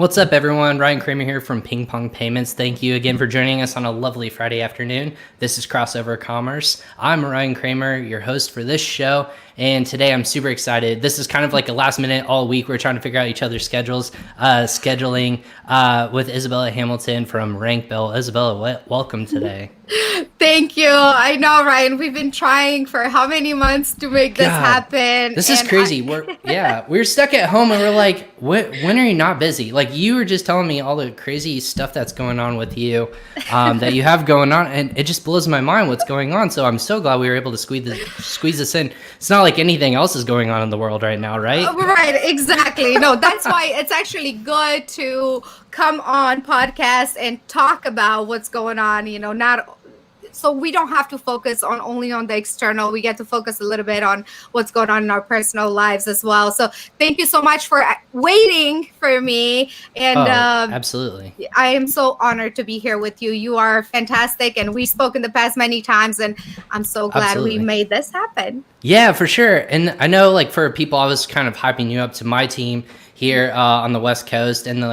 What's up, everyone? Ryan Cramer here from PingPong Payments. Thank you again for joining us on a lovely Friday afternoon. This is Crossover Commerce. I'm Ryan Cramer, your host for this show, and today I'm super excited. This is kind of like a last minute all week. We're trying to figure out each other's schedules, scheduling with Izabela Hamilton from RankBell. Izabela, welcome today. Thank you. I know, Ryan. We've been trying for how many months to make this happen? This is crazy. We're stuck at home and we're like, when are you not busy? Like, you were just telling me all the crazy stuff that's going on with you, that you have going on, and it just blows my mind what's going on. So I'm so glad we were able to squeeze this in. It's not like anything else is going on in the world right now, right? Right, exactly. No, that's why it's actually good to come on podcasts and talk about what's going on, not so we don't have to focus only on the external. We get to focus a little bit on what's going on in our personal lives as well. So thank you so much for waiting for me. And absolutely. I am so honored to be here with you. You are fantastic. And we spoke in the past many times, and I'm so glad we made this happen. Yeah, for sure. And I know, like, for people, I was kind of hyping you up to my team here on the West Coast, and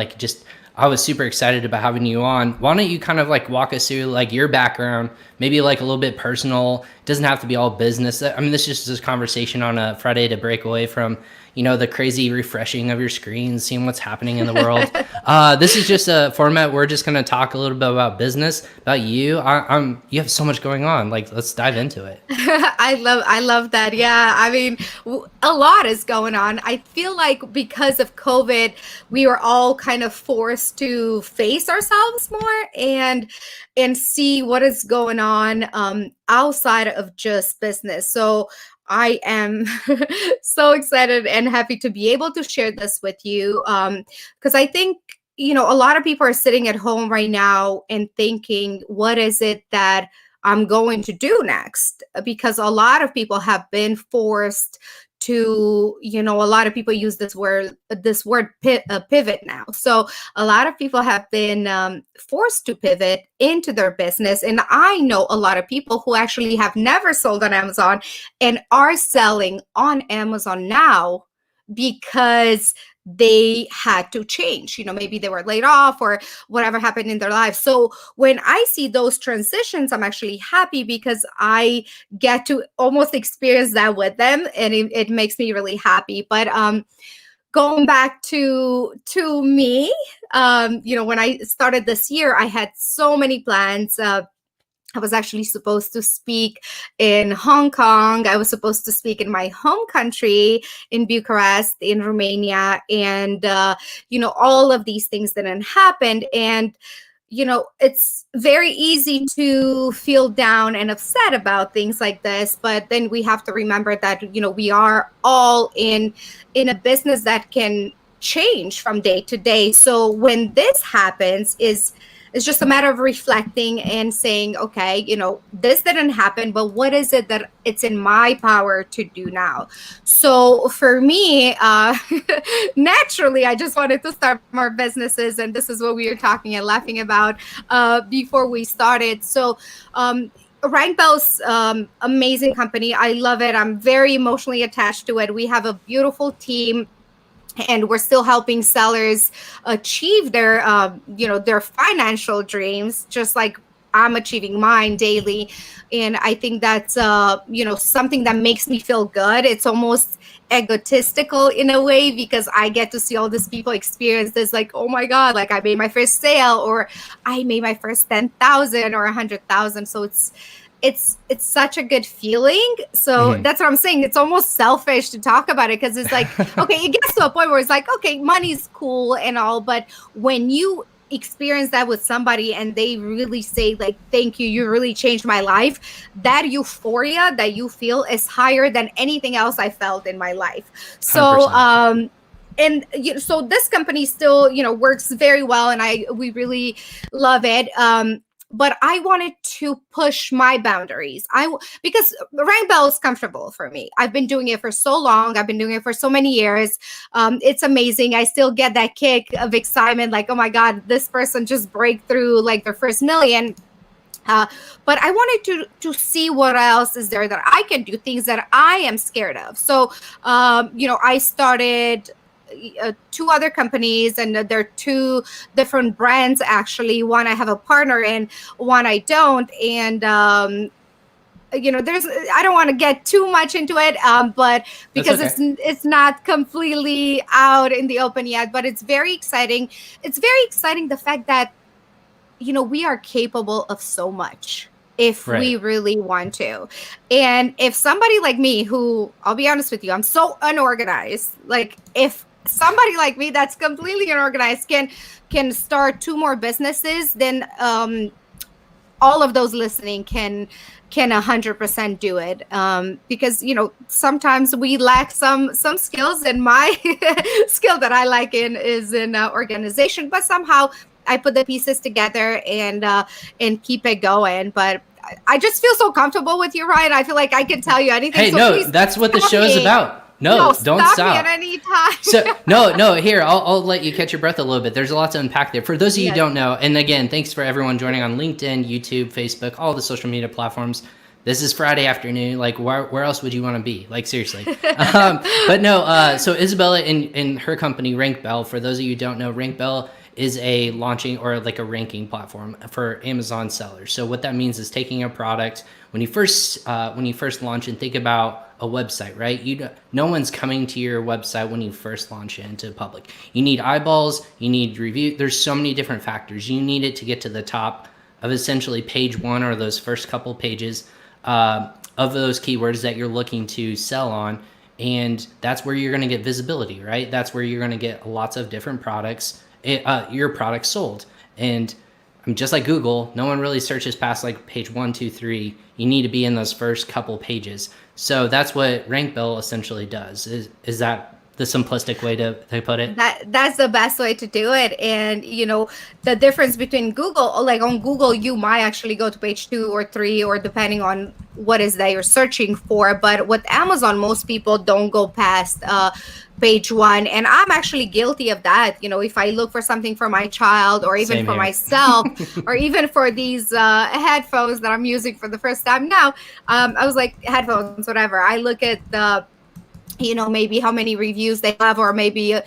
I was super excited about having you on. Why don't you kind of like walk us through like your background, maybe like a little bit personal. It doesn't have to be all business. I mean, this is just a conversation on a Friday to break away from, the crazy refreshing of your screen, seeing what's happening in the world. This is just a format. We're just going to talk a little bit about business, about you. You have so much going on. Like, let's dive into it. I love that. Yeah. I mean, a lot is going on. I feel like because of COVID, we were all kind of forced to face ourselves more and see what is going on outside of just business. So I am so excited and happy to be able to share this with you, because I think, a lot of people are sitting at home right now and thinking, what is it that I'm going to do next? Because a lot of people have been forced to, a lot of people use this word pivot now. So a lot of people have been forced to pivot into their business. And I know a lot of people who actually have never sold on Amazon and are selling on Amazon now because they had to change. Maybe they were laid off or whatever happened in their lives. So when I see those transitions, I'm actually happy because I get to almost experience that with them, and it makes me really happy. But going back to me, when I started this year, I had so many plans. I was actually supposed to speak in Hong Kong. I was supposed to speak in my home country, in Bucharest, in Romania. And, all of these things didn't happen. And, it's very easy to feel down and upset about things like this. But then we have to remember that, we are all in a business that can change from day to day. So when this happens, it's just a matter of reflecting and saying, okay, this didn't happen, but what is it that it's in my power to do now? So for me, naturally, I just wanted to start more businesses. And this is what we were talking and laughing about before we started. So RankBell's amazing company. I love it. I'm very emotionally attached to it. We have a beautiful team, and we're still helping sellers achieve their, their financial dreams, just like I'm achieving mine daily. And I think that's, something that makes me feel good. It's almost egotistical in a way, because I get to see all these people experience this, like, oh my God, like I made my first sale, or I made my first 10,000 or 100,000. So it's such a good feeling. So that's what I'm saying. It's almost selfish to talk about it, because it's like, okay, it gets to a point where it's like, okay, money's cool and all, but when you experience that with somebody and they really say, like, thank you, you really changed my life, that euphoria that you feel is higher than anything else I felt in my life. So 100%. So this company still, works very well, and we really love it. But I wanted to push my boundaries. Because RankBell is comfortable for me. I've been doing it for so long. I've been doing it for so many years. It's amazing. I still get that kick of excitement, like, oh my God, this person just break through like their first million. But I wanted to see what else is there that I can do, things that I am scared of. So, I started two other companies, and they're two different brands actually. One I have a partner in, one I don't. And there's, I don't want to get too much into it, but because it's not completely out in the open yet, but it's very exciting. It's very exciting, the fact that we are capable of so much if we really want to. And if somebody like me, who, I'll be honest with you, I'm so unorganized, like if somebody like me that's completely unorganized can start two more businesses, then all of those listening can 100% do it, because sometimes we lack some skills, and my skill that I like is in organization, but somehow I put the pieces together and keep it going. But I just feel so comfortable with you, Ryan. I feel like I can tell you anything. Hey, no, that's what the show is about. No, don't stop. Me at any time. So no, here, I'll let you catch your breath a little bit. There's a lot to unpack there. For those of you who don't know, and again, thanks for everyone joining on LinkedIn, YouTube, Facebook, all the social media platforms. This is Friday afternoon. Like, where else would you want to be? Like, seriously. But no, so Izabela in her company, RankBell, for those of you who don't know, RankBell is a launching or like a ranking platform for Amazon sellers. So what that means is taking a product, when you first launch, and think about a website, right? No one's coming to your website when you first launch it into public. You need eyeballs, you need review. There's so many different factors. You need it to get to the top of essentially page one, or those first couple pages of those keywords that you're looking to sell on. And that's where you're going to get visibility, right? That's where you're going to get lots of different products, your products sold. And just like Google, no one really searches past like page 1, 2, 3. You need to be in those first couple pages. So that's what RankBell essentially does. Is that the simplistic way to put it? That's the best way to do it. And the difference between Google, like on Google, you might actually go to page 2 or 3, or depending on what is that you're searching for. But with Amazon, most people don't go past page 1. And I'm actually guilty of that. If I look for something for my child, or even for myself, or even for these headphones that I'm using for the first time now, I was like, headphones, whatever. I look at the maybe how many reviews they have, or maybe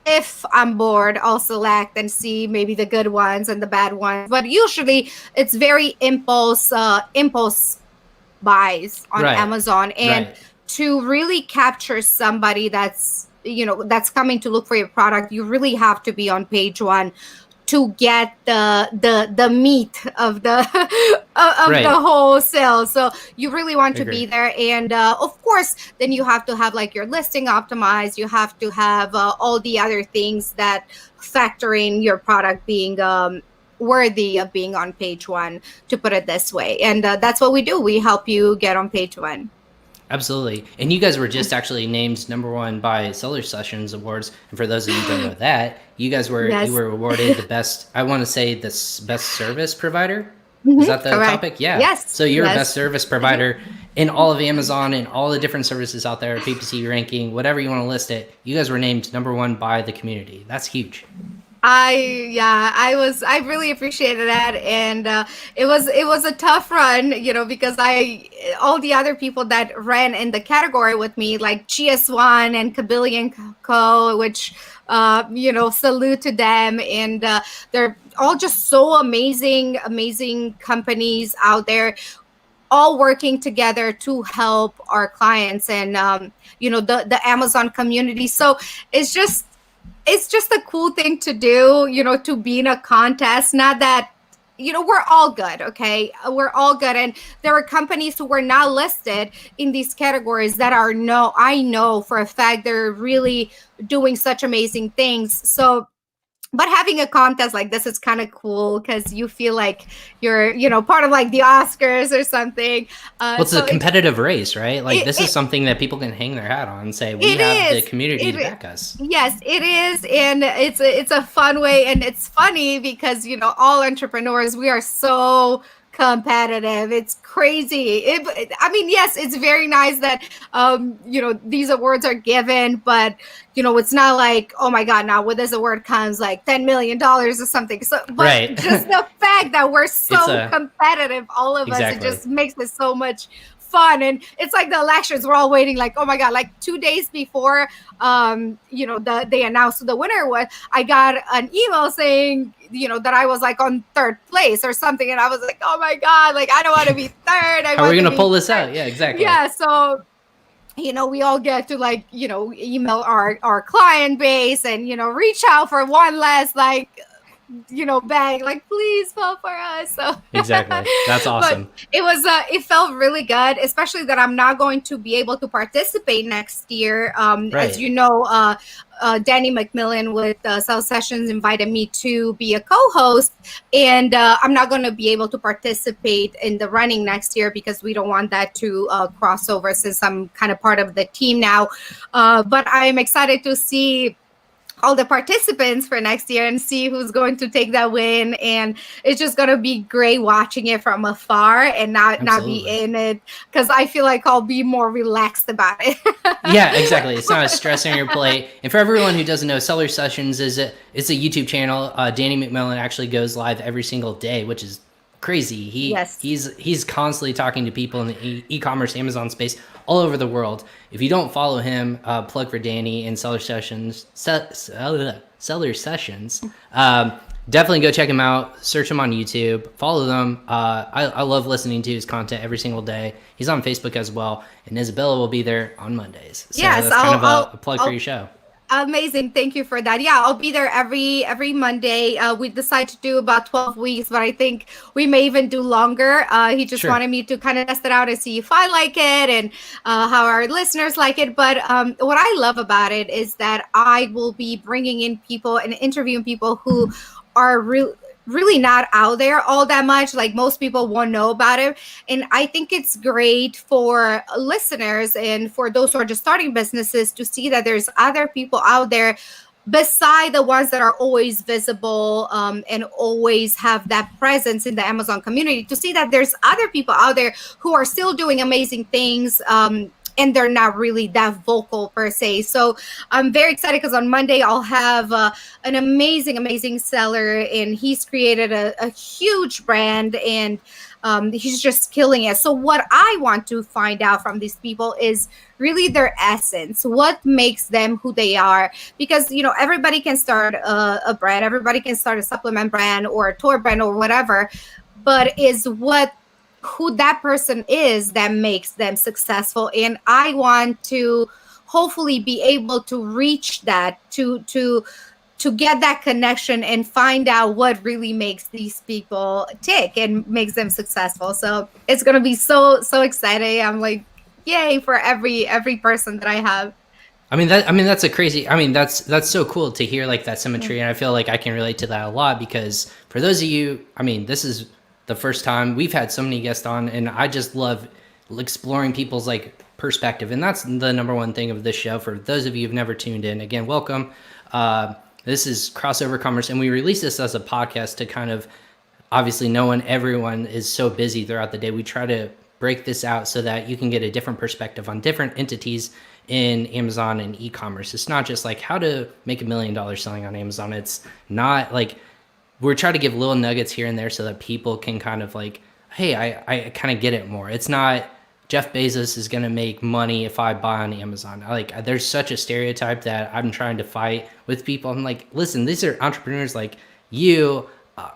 if I'm bored, I'll select and see maybe the good ones and the bad ones. But usually it's very impulse buys on Amazon. And to really capture somebody that's coming to look for your product, you really have to be on page 1 to get the meat of the the whole sale. So you really want to be there. And of course, then you have to have like your listing optimized. You have to have all the other things that factor in your product being worthy of being on page 1, to put it this way. And that's what we do. We help you get on page 1. Absolutely. And you guys were just actually named #1 by Seller Sessions Awards. And for those of you who don't know that, you guys were you were awarded the best, I want to say, the best service provider. Is that the topic? Yeah. Yes. So you're best service provider in all of Amazon and all the different services out there, PPC ranking, whatever you want to list it. You guys were named #1 by the community. That's huge. I really appreciated that. And it was a tough run, because all the other people that ran in the category with me, like GS1 and Kabillion Co., which salute to them. And they're all just so amazing companies out there, all working together to help our clients and the Amazon community. So it's just a cool thing to do, to be in a contest. Not that, we're all good, okay? We're all good. And there are companies who were not listed in these categories that I know for a fact they're really doing such amazing things. So, but having a contest like this is kind of cool, because you feel like you're, part of like the Oscars or something. Well, it's a competitive race, right? Like this is something that people can hang their hat on and say, we have the community to back us. Yes, it is. And it's a fun way. And it's funny because, all entrepreneurs, we are so competitive. It's crazy. Yes, it's very nice that, these awards are given, but, it's not like, oh my God, now with this award comes like $10 million or something. So, but just the fact that we're so competitive, all of us, it just makes it so much fun. And it's like the elections, we're all waiting, like, oh my God, like 2 days before, they announced the winner was, I got an email saying, that I was like on third place or something. And I was like, oh my God, like, I don't want to be third. How are we going to pull this out? Yeah, exactly. Yeah. So, we all get to like, email our client base and, reach out for one last, like, beg, like, please vote for us. So exactly. That's awesome. But it felt really good, especially that I'm not going to be able to participate next year. Right. As you know, Danny McMillan with South Sessions invited me to be a co-host, and I'm not going to be able to participate in the running next year because we don't want that to cross over, since I'm kind of part of the team now. But I'm excited to see all the participants for next year and see who's going to take that win. And it's just going to be great watching it from afar and not be in it, because I feel like I'll be more relaxed about it. Yeah, exactly. It's not a stress on your plate. And for everyone who doesn't know, Seller Sessions it's a YouTube channel. Danny McMillan actually goes live every single day, which is crazy. He's constantly talking to people in the e-commerce Amazon space all over the world. If you don't follow him, plug for Danny and Seller Sessions. Definitely go check him out. Search him on YouTube. Follow them. I love listening to his content every single day. He's on Facebook as well, and Izabela will be there on Mondays. So yes, that's kind of a plug for your show. Amazing. Thank you for that. Yeah, I'll be there every Monday. We decide to do about 12 weeks, but I think we may even do longer. He just wanted me to kind of test it out and see if I like it and how our listeners like it. But what I love about it is that I will be bringing in people and interviewing people who are really not out there all that much. Like, most people won't know about it. And I think it's great for listeners and for those who are just starting businesses to see that there's other people out there beside the ones that are always visible and always have that presence in the Amazon community, to see that there's other people out there who are still doing amazing things, and they're not really that vocal per se. So I'm very excited because on Monday I'll have an amazing seller, and he's created a huge brand, and he's just killing it. So what I want to find out from these people is really their essence, what makes them who they are. Because, everybody can start a brand, everybody can start a supplement brand or a toy brand or whatever, but is who that person is that makes them successful. And I want to hopefully be able to reach that, to get that connection and find out what really makes these people tick and makes them successful. So it's going to be so exciting. I'm like, yay for every person that I have. That's a crazy, that's so cool to hear, like, that symmetry. And I feel like I can relate to that a lot, because for those of you, this is the first time we've had so many guests on, and I just love exploring people's like perspective. And that's the number one thing of this show. For those of you who've never tuned in, again, welcome. This is Crossover Commerce, and we release this as a podcast to kind of, obviously everyone is so busy throughout the day. We try to break this out so that you can get a different perspective on different entities in Amazon and e-commerce. It's not just like how to make $1 million selling on Amazon. It's not like, we're trying to give little nuggets here and there so that people can kind of like, hey, I kind of get it more. It's not Jeff Bezos is going to make money if I buy on Amazon. Like, there's such a stereotype that I'm trying to fight with people. I'm like, listen, these are entrepreneurs like you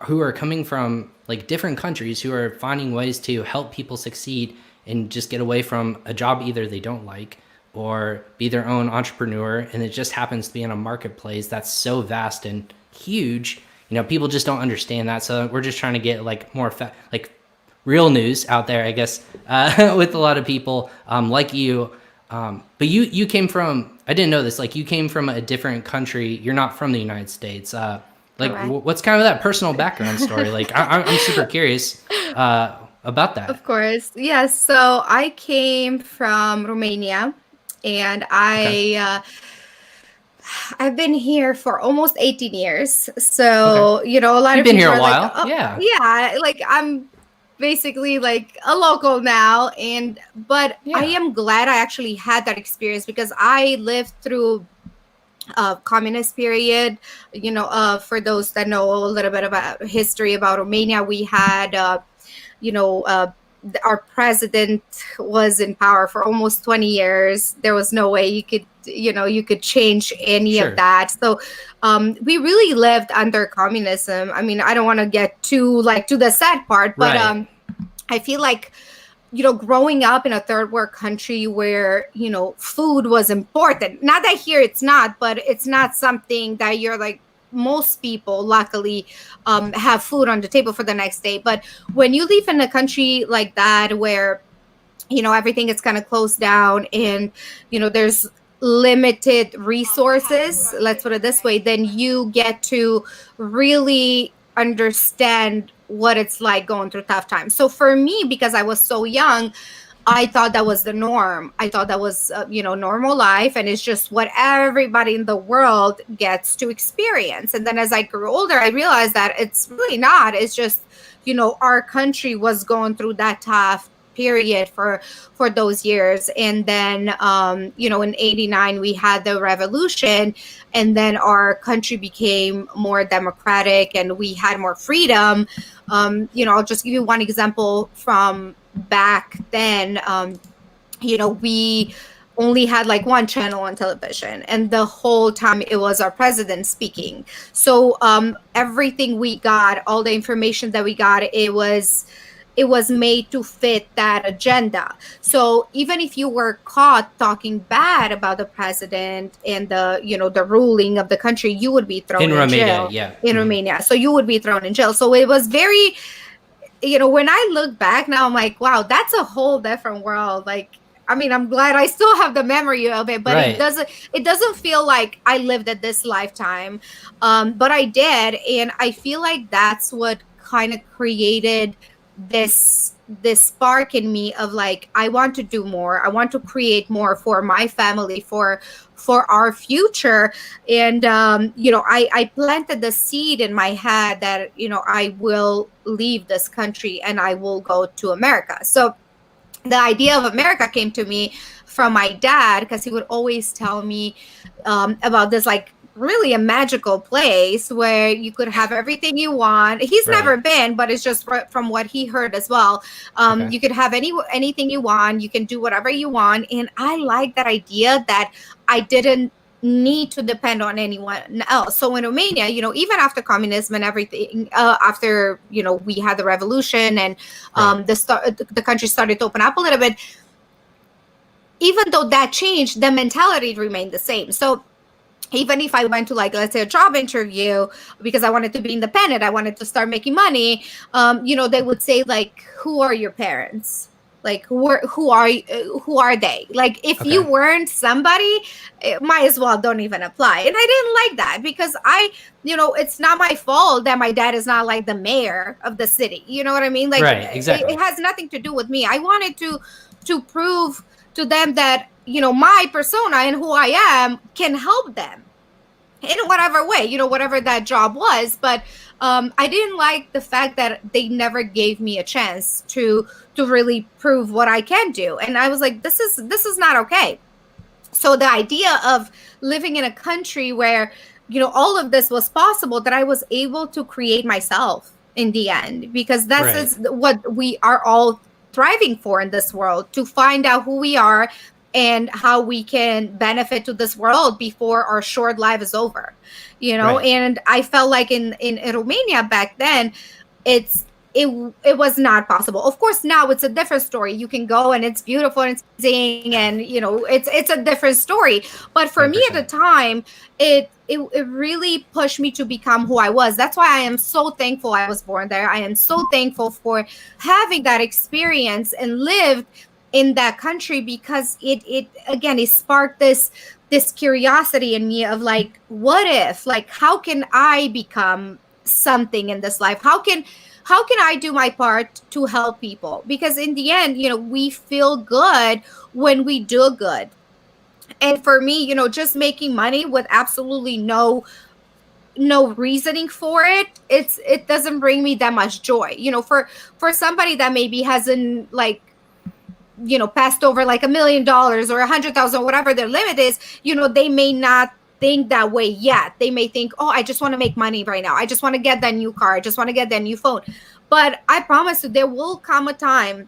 who are coming from like different countries, who are finding ways to help people succeed and just get away from a job either they don't like, or be their own entrepreneur. And it just happens to be in a marketplace that's so vast and huge. People just don't understand that. So we're just trying to get like more real news out there, I guess, with a lot of people like you. But you came from, I didn't know this, like you came from a different country. You're not from the United States. What's kind of that personal background story? Like, I'm super curious about that. Of course. Yes. So I came from Romania, and I've been here for almost 18 years. So, a lot You've of been people here a are while. like, oh, yeah. Yeah. Like, I'm basically like a local now. But I am glad I actually had that experience, because I lived through communist period. For those that know a little bit about history about Romania, we had, our president was in power for almost 20 years. There was no way you could change any of that. So we really lived under communism. I mean, I don't want to get too to the sad part, but I feel like, growing up in a third world country where, food was important. Not that here it's not, but it's not something that you're like, most people luckily have food on the table for the next day. But when you live in a country like that where, everything is kind of closed down and, there's limited resources, let's put it this way, then you get to really understand what it's like going through tough times. So for me, because I was so young, I thought that was the norm. I thought that was, normal life. And it's just what everybody in the world gets to experience. And then as I grew older, I realized that it's really not. It's just, our country was going through that tough period for those years. And then, in 89, we had the revolution, and then our country became more democratic and we had more freedom. I'll just give you one example from back then. We only had like one channel on television, and the whole time it was our president speaking. So everything we got, all the information that we got, it was made to fit that agenda. So even if you were caught talking bad about the president and the ruling of the country, you would be thrown in jail. In Romania. So you would be thrown in jail. So it was very, when I look back now, I'm like, wow, that's a whole different world. Like, I mean, I'm glad I still have the memory of it, but it doesn't feel like I lived at this lifetime. But I did. And I feel like that's what kind of created this spark in me of like, I want to do more. I want to create more for my family, for our future. And I planted the seed in my head that I will leave this country and I will go to America. So the idea of America came to me from my dad, because he would always tell me about this like really a magical place where you could have everything you want. He's never been, but it's just from what he heard as well. You could have anything you want. You can do whatever you want. And I like that idea that I didn't need to depend on anyone else. So in Romania, even after communism and everything, after, we had the revolution and the country started to open up a little bit, even though that changed, the mentality remained the same. So even if I went to like, let's say a job interview because I wanted to be independent, I wanted to start making money, they would say like, who are your parents? Like, who are they? Like, if you weren't somebody, it might as well don't even apply. And I didn't like that because it's not my fault that my dad is not like the mayor of the city. You know what I mean? Like, exactly. It has nothing to do with me. I wanted to prove to them that, my persona and who I am can help them in whatever way, whatever that job was. But I didn't like the fact that they never gave me a chance to really prove what I can do. And I was like, this is not okay. So the idea of living in a country where, all of this was possible, that I was able to create myself in the end, because that's what we are all thriving for in this world, to find out who we are and how we can benefit to this world before our short life is over, And I felt like in Romania back then, it was not possible. Of course, now it's a different story. You can go and it's beautiful and it's amazing, and it's a different story. But for 100%. Me at the time, it really pushed me to become who I was. That's why I am so thankful I was born there. I am so thankful for having that experience and lived in that country, because it sparked this curiosity in me of like, what if, like, how can I become something in this life? How can I do my part to help people? Because in the end, we feel good when we do good. And for me, just making money with absolutely no reasoning for it, it doesn't bring me that much joy. For somebody that maybe hasn't like, passed over like $1 million or 100,000, whatever their limit is, they may not think that way yet. They may think, oh, I just want to make money right now. I just want to get that new car. I just want to get that new phone. But I promise you, there will come a time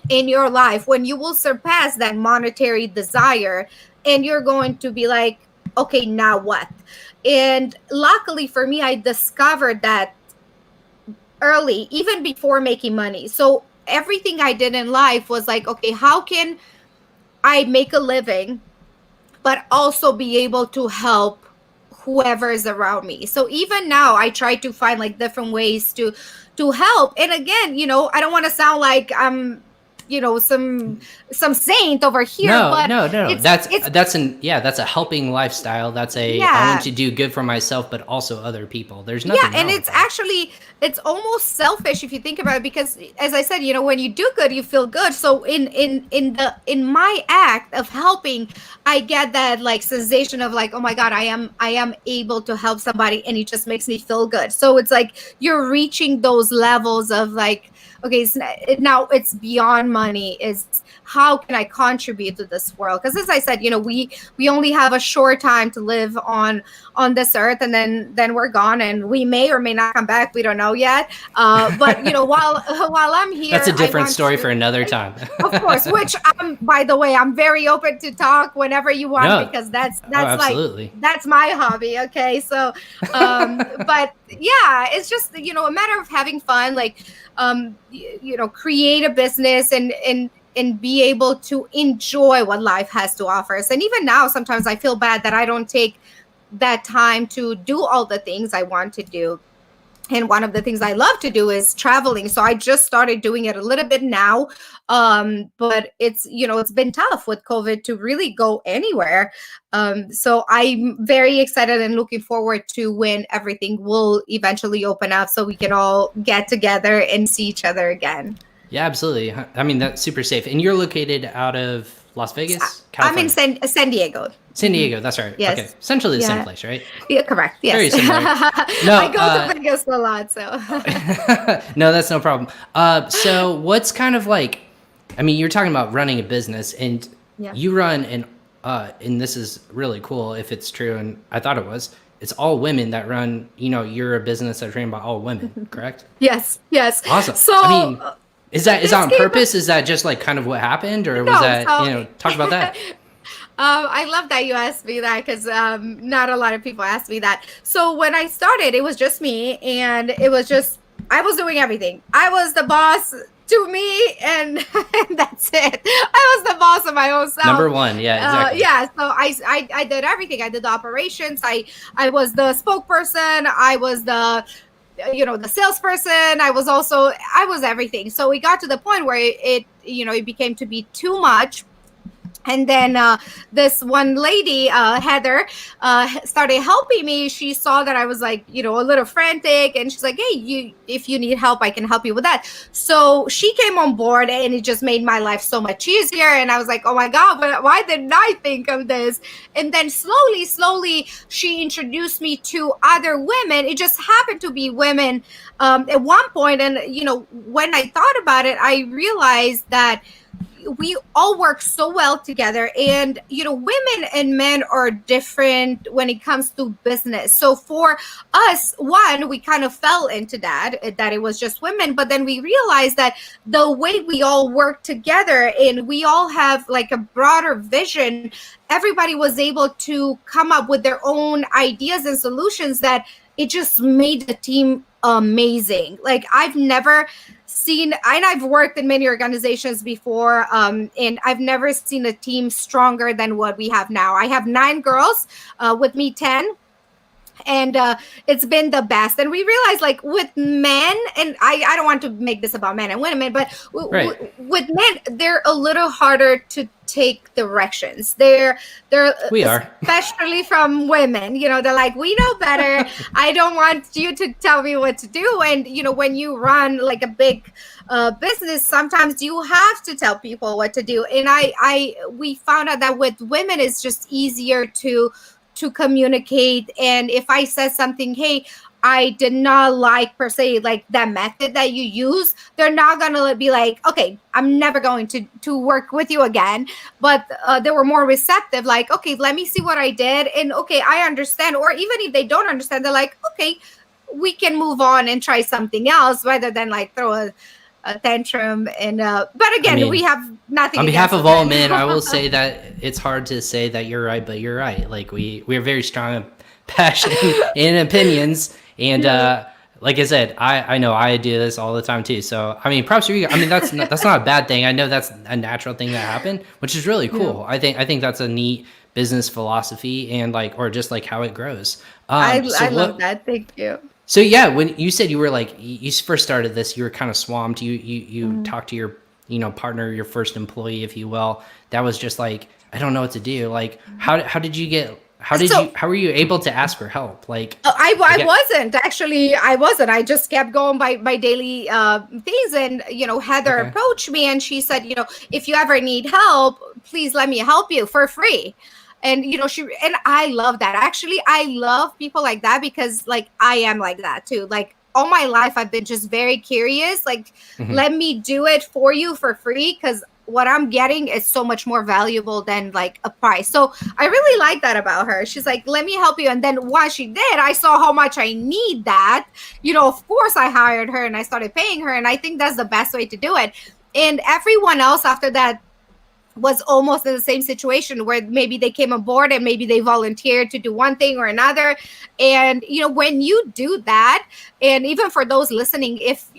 in your life when you will surpass that monetary desire, and you're going to be like, okay, now what? And luckily for me, I discovered that early, even before making money. So everything I did in life was like, okay, how can I make a living, but also be able to help whoever is around me? So even now I try to find like different ways to help. And again, I don't want to sound like I'm some saint over here, No, but no, no. it's That's a helping lifestyle. That's I want yeah. to do good for myself, but also other people. There's Yeah, nothing and wrong with it's that. actually, it's almost selfish if you think about it, because as I said, when you do good, you feel good. So in my act of helping, I get that like sensation of like, oh my God, I am able to help somebody, and it just makes me feel good. So it's like you're reaching those levels of like, okay, now it's beyond money. Is how can I contribute to this world? Because as I said, we only have a short time to live on this earth, and then we're gone, and we may or may not come back. We don't know yet. But while I'm That's a here, I different want story to, for another time. of course, which by the way, I'm very open to talk whenever you want, No. because that's Oh, like absolutely. that's my hobby. Okay, so but yeah, it's just a matter of having fun, like create a business, and be able to enjoy what life has to offer us. And even now, sometimes I feel bad that I don't take that time to do all the things I want to do. And one of the things I love to do is traveling. So I just started doing it a little bit now. But it's been tough with COVID to really go anywhere. So I'm very excited and looking forward to when everything will eventually open up so we can all get together and see each other again. Yeah, absolutely. I mean, that's super safe. And you're located out of Las Vegas, I'm in California. San Diego. San Diego, that's right. Okay. Yes. Essentially the same Yeah. place, right? Yeah, correct. Yes. Very similar. No, I go to Vegas a lot, so. no, that's no problem. So what's kind of like, I mean, you're talking about running a business, and Yeah. you run and this is really cool if it's true, and I thought it was. It's all women that run. You're a business that's ran by all women, correct? Yes. Awesome. So I mean, is that this on came purpose? Is that just like kind of what happened, or was no, that so talk about that? I love that you asked me that, because not a lot of people ask me that. So when I started, it was just me, and it was just, I was doing everything. I was the boss to me, and, and that's it. I was the boss of my own self. Number one, yeah, exactly. Yeah, so I did everything. I did the operations. I was the spokesperson. I was the salesperson. I was everything. So it got to the point where it became to be too much. And then this one lady, Heather, started helping me. She saw that I was like, a little frantic, and she's like, hey, if you need help, I can help you with that. So she came on board, and it just made my life so much easier. And I was like, oh my God, why didn't I think of this? And then slowly, she introduced me to other women. It just happened to be women at one point. And, when I thought about it, I realized that we all work so well together, and women and men are different when it comes to business. So for us, we kind of fell into that it was just women, but then we realized that the way we all work together, and we all have like a broader vision, everybody was able to come up with their own ideas and solutions, that it just made the team amazing. Like I've never seen, and I've worked in many organizations before, and I've never seen a team stronger than what we have now. I have 9 girls, with me 10. And it's been the best. And we realize, like, with men, and I don't want to make this about men and women, but Right. with men, they're a little harder to take directions. They're We are. especially from women, they're like, we know better. I don't want you to tell me what to do. And when you run like a big business, sometimes you have to tell people what to do. And we found out that with women, it's just easier to communicate. And if I said something, hey, I did not like per se like that method that you use, they're not gonna be like, okay, I'm never going to work with you again. But they were more receptive, like, okay, let me see what I did, and okay, I understand. Or even if they don't understand, they're like, okay, we can move on and try something else, rather than like throw a tantrum. And but again, mean, we have nothing on behalf against of all women. men, I will say that it's hard to say that you're right, but you're right. Like we are very strong in passion and opinions, and like I said, I know I do this all the time too. So I mean, props to you. I mean, that's not a bad thing. I know that's a natural thing that happened, which is really cool. Yeah. I think that's a neat business philosophy and like, or just like how it grows. I So love what? that. Thank you. So yeah, when you said you were like you first started this, you were kind of swamped. You Mhm. talked to your partner, your first employee, if you will. That was just like I don't know what to do. Like how did you get So how were you able to ask for help? Like I I get wasn't actually. I wasn't. I just kept going by daily things, and Heather okay. approached me and she said, if you ever need help, please let me help you for free. And she and I love that. Actually, I love people like that because like I am like that too. Like all my life, I've been just very curious. Like Hmm. let me do it for you for free because what I'm getting is so much more valuable than like a price. So I really like that about her. She's like, let me help you. And then once she did, I saw how much I need that. Of course, I hired her and I started paying her. And I think that's the best way to do it. And everyone else after that was almost in the same situation where maybe they came aboard and maybe they volunteered to do one thing or another. And when you do that, and even for those listening, if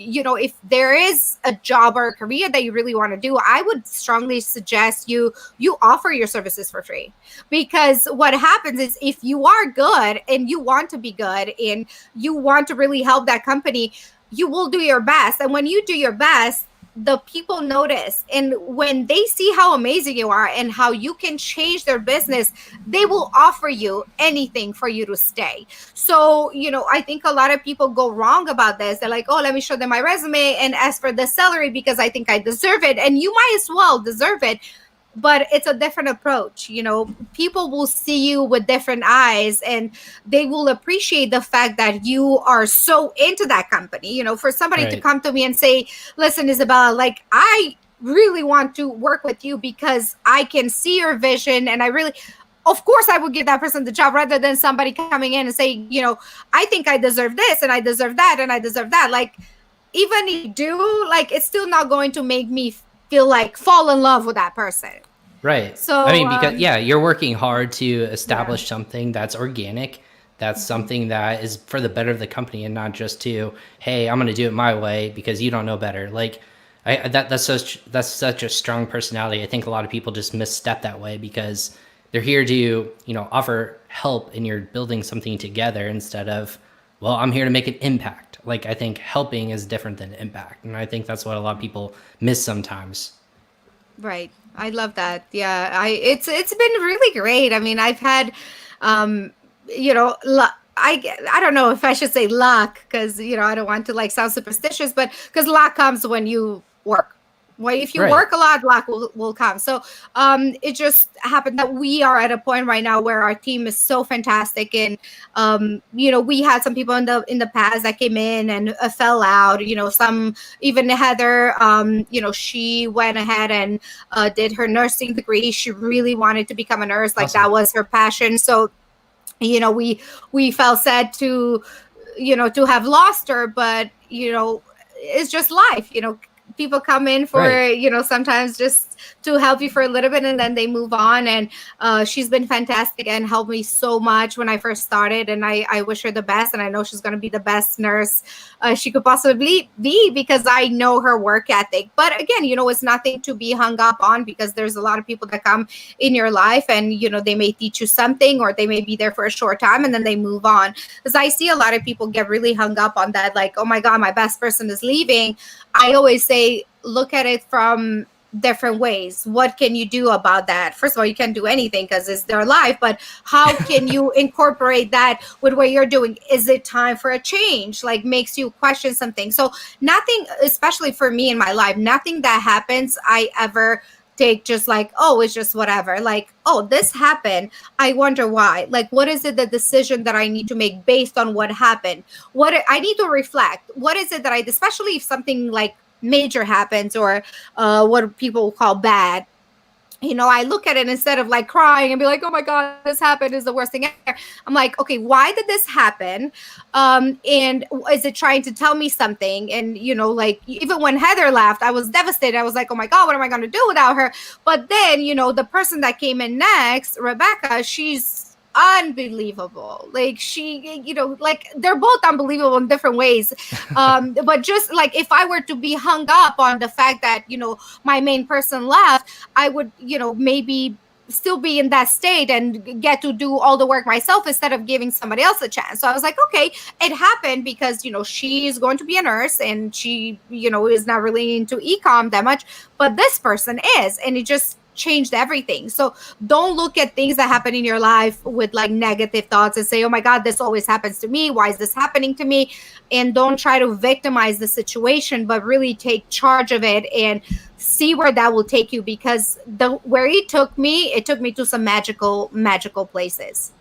there is a job or a career that you really want to do, I would strongly suggest you offer your services for free. Because what happens is if you are good and you want to be good and you want to really help that company, you will do your best. And when you do your best, the people notice, and when they see how amazing you are and how you can change their business, they will offer you anything for you to stay. So I think a lot of people go wrong about this. They're like, oh, let me show them my resume and ask for the salary because I think I deserve it. And you might as well deserve it, but it's a different approach. People will see you with different eyes and they will appreciate the fact that you are so into that company. For somebody to Right. come to me and say, listen, Izabela, like I really want to work with you because I can see your vision, and I really, of course, I would give that person the job rather than somebody coming in and saying, I think I deserve this and I deserve that and I deserve that. Like, even if you do, like, it's still not going to make me feel like fall in love with that person. Right. I So mean, because yeah, you're working hard to yeah, establish something that's organic. That's something that is for the better of the company and not just to, hey, I'm going to do it my way because you don't know better. Like, that's such a strong personality. I think a lot of people just misstep that way because they're here to offer help and you're building something together instead of, well, I'm here to make an impact. Like I think helping is different than impact, and I think that's what a lot of people miss sometimes. right. I love that. Yeah, it's been really great. I mean, I've had, um, I don't know if I should say luck because I don't want to like sound superstitious, but because luck comes when you work. Well, if you Right. work a lot, luck will come. So it just happened that we are at a point right now where our team is so fantastic, and we had some people in the past that came in and fell out. Some, even Heather, she went ahead and did her nursing degree. She really wanted to become a nurse, like Awesome. that was her passion. So we felt sad to have lost her, but it's just life. People come in Right. for sometimes just to help you for a little bit and then they move on. And she's been fantastic and helped me so much when I first started, and I wish her the best, and I know she's going to be the best nurse she could possibly be because I know her work ethic. But again, it's nothing to be hung up on because there's a lot of people that come in your life and they may teach you something, or they may be there for a short time and then they move on. Because I see a lot of people get really hung up on that, like, oh my god, my best person is leaving. I always say, look at it from different ways. What can you do about that? First of all, you can't do anything because it's their life, but how can you incorporate that with what you're doing? Is it time for a change? Like, makes you question something. So nothing, especially for me in my life, nothing that happens I ever take just like, oh, it's just whatever. Like, oh, this happened, I wonder why. Like, what is it, the decision that I need to make based on what happened? What I need to reflect, what is it that I, especially if something like major happens, or what people call bad, I look at it instead of like crying and be like, oh my God, this happened, is the worst thing ever. I'm like, okay, why did this happen? And is it trying to tell me something? And, like even when Heather left, I was devastated. I was like, oh my God, what am I going to do without her? But then, the person that came in next, Rebecca, she's unbelievable. Like like they're both unbelievable in different ways. But just like if I were to be hung up on the fact that, my main person left, I would, maybe still be in that state and get to do all the work myself instead of giving somebody else a chance. So I was like, okay, it happened because, she's going to be a nurse and she, is not really into e-com that much, but this person is, and it just changed everything. So don't look at things that happen in your life with like negative thoughts and say, oh my God, this always happens to me. Why is this happening to me? And don't try to victimize the situation, but really take charge of it and see where that will take you, because where it took me to some magical places.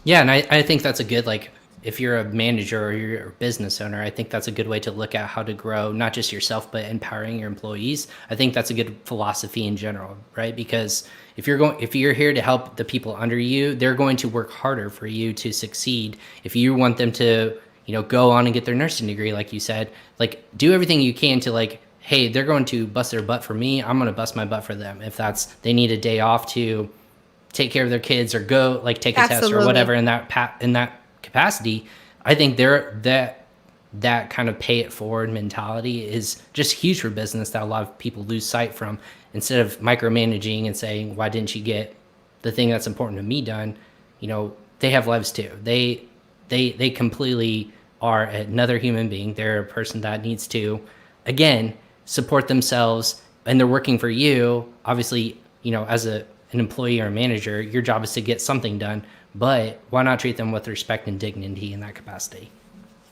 Yeah, and I think that's a good, like, if you're a manager or you're a business owner, I think that's a good way to look at how to grow not just yourself but empowering your employees. I think that's a good philosophy in general, right? Because if you're here to help the people under you, they're going to work harder for you to succeed. If you want them to, go on and get their nursing degree, like you said, like do everything you can to like, hey, they're going to bust their butt for me, I'm going to bust my butt for them. If that's they need a day off to take care of their kids or go like take a Absolutely. test or whatever in that capacity, I think that kind of pay it forward mentality is just huge for business that a lot of people lose sight from. Instead of micromanaging and saying, why didn't you get the thing that's important to me done? They have lives too. They completely are another human being. They're a person that needs to, again, support themselves, and they're working for you. Obviously, as an employee or a manager, your job is to get something done, but why not treat them with respect and dignity in that capacity?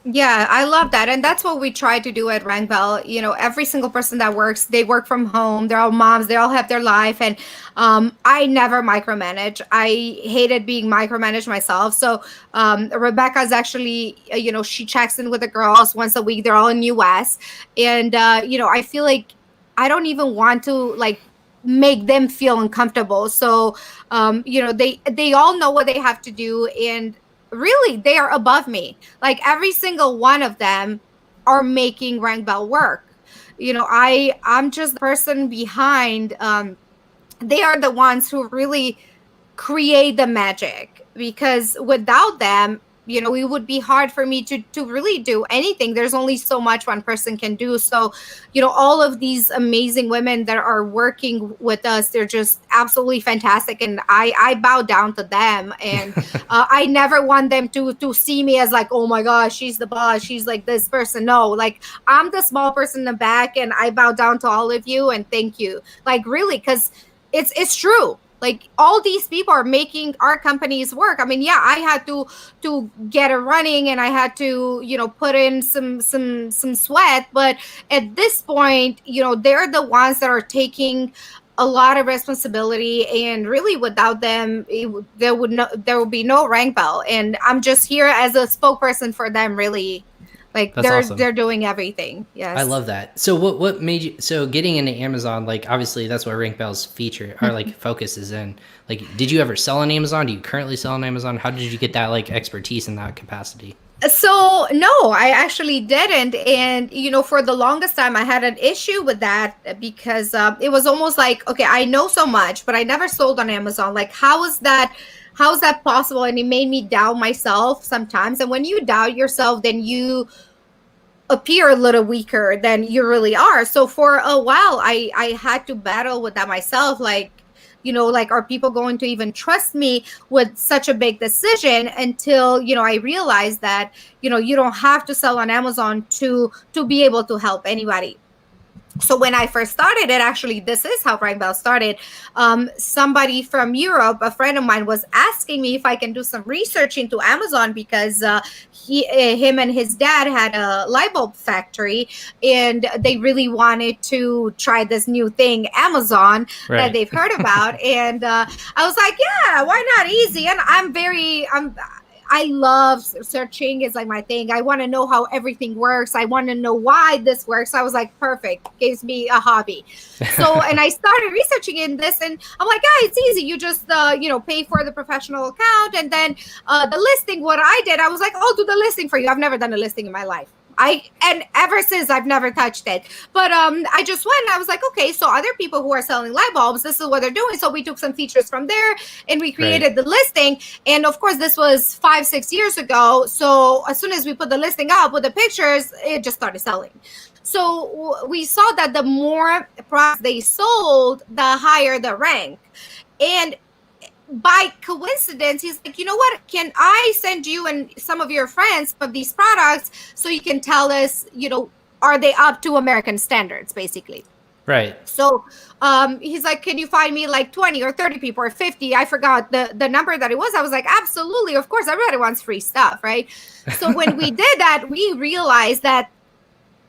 Yeah, I love that. And that's what we try to do at RankBell. Every single person that works, they work from home. They're all moms. They all have their life. And I never micromanage. I hated being micromanaged myself. So Rebecca's actually, she checks in with the girls once a week. They're all in US. And, I feel like I don't even want to like make them feel uncomfortable. So, they all know what they have to do. And really, they are above me. Like every single one of them are making RankBell work. I'm just the person behind. They are the ones who really create the magic, because without them, it would be hard for me to really do anything. There's only so much one person can do. So, all of these amazing women that are working with us, they're just absolutely fantastic. And I bow down to them. And I never want them to see me as like, oh my gosh, she's the boss. She's like this person. No, like I'm the small person in the back, and I bow down to all of you and thank you. Like really, because it's true. Like all these people are making our companies work. I mean, yeah, I had to get it running, and I had to, put in some sweat. But at this point, they're the ones that are taking a lot of responsibility, and really without them, there would be no RankBell. And I'm just here as a spokesperson for them, really. Like That's awesome. They're doing everything. Yes. I love that. So what made you, so getting into Amazon, like obviously that's what RankBell's feature or like focus is in. Like, did you ever sell on Amazon? Do you currently sell on Amazon? How did you get that like expertise in that capacity? So no, I actually didn't. And, for the longest time, I had an issue with that because it was almost like, okay, I know so much, but I never sold on Amazon. Like, how is that possible? And it made me doubt myself sometimes. And when you doubt yourself, then you appear a little weaker than you really are. So for a while, I had to battle with that myself. Like, like, are people going to even trust me with such a big decision? Until, I realized that, you don't have to sell on Amazon to be able to help anybody. So when I first started it, actually, this is how RankBell started. Somebody from Europe, a friend of mine, was asking me if I can do some research into Amazon because him and his dad had a light bulb factory, and they really wanted to try this new thing, Amazon, that they've heard about. And I was like, yeah, why not? Easy. And I love searching. It's like my thing. I want to know how everything works. I want to know why this works. I was like, perfect. Gives me a hobby. So, and I started researching in this, and I'm like, it's easy. You just, pay for the professional account, and then the listing. What I did, I was like, I'll do the listing for you. I've never done a listing in my life. And ever since I've never touched it. But I just went and I was like, okay, so other people who are selling light bulbs, this is what they're doing. So we took some features from there and we created the listing. And of course, this was 5-6 years ago. So as soon as we put the listing up with the pictures, it just started selling. So we saw that the more products they sold, the higher the rank. And by coincidence, he's like, you know what? Can I send you and some of your friends of these products so you can tell us, are they up to American standards, basically? Right. So he's like, can you find me like 20 or 30 people or 50? I forgot the number that it was. I was like, absolutely. Of course, everybody wants free stuff, right? So when we did that, we realized that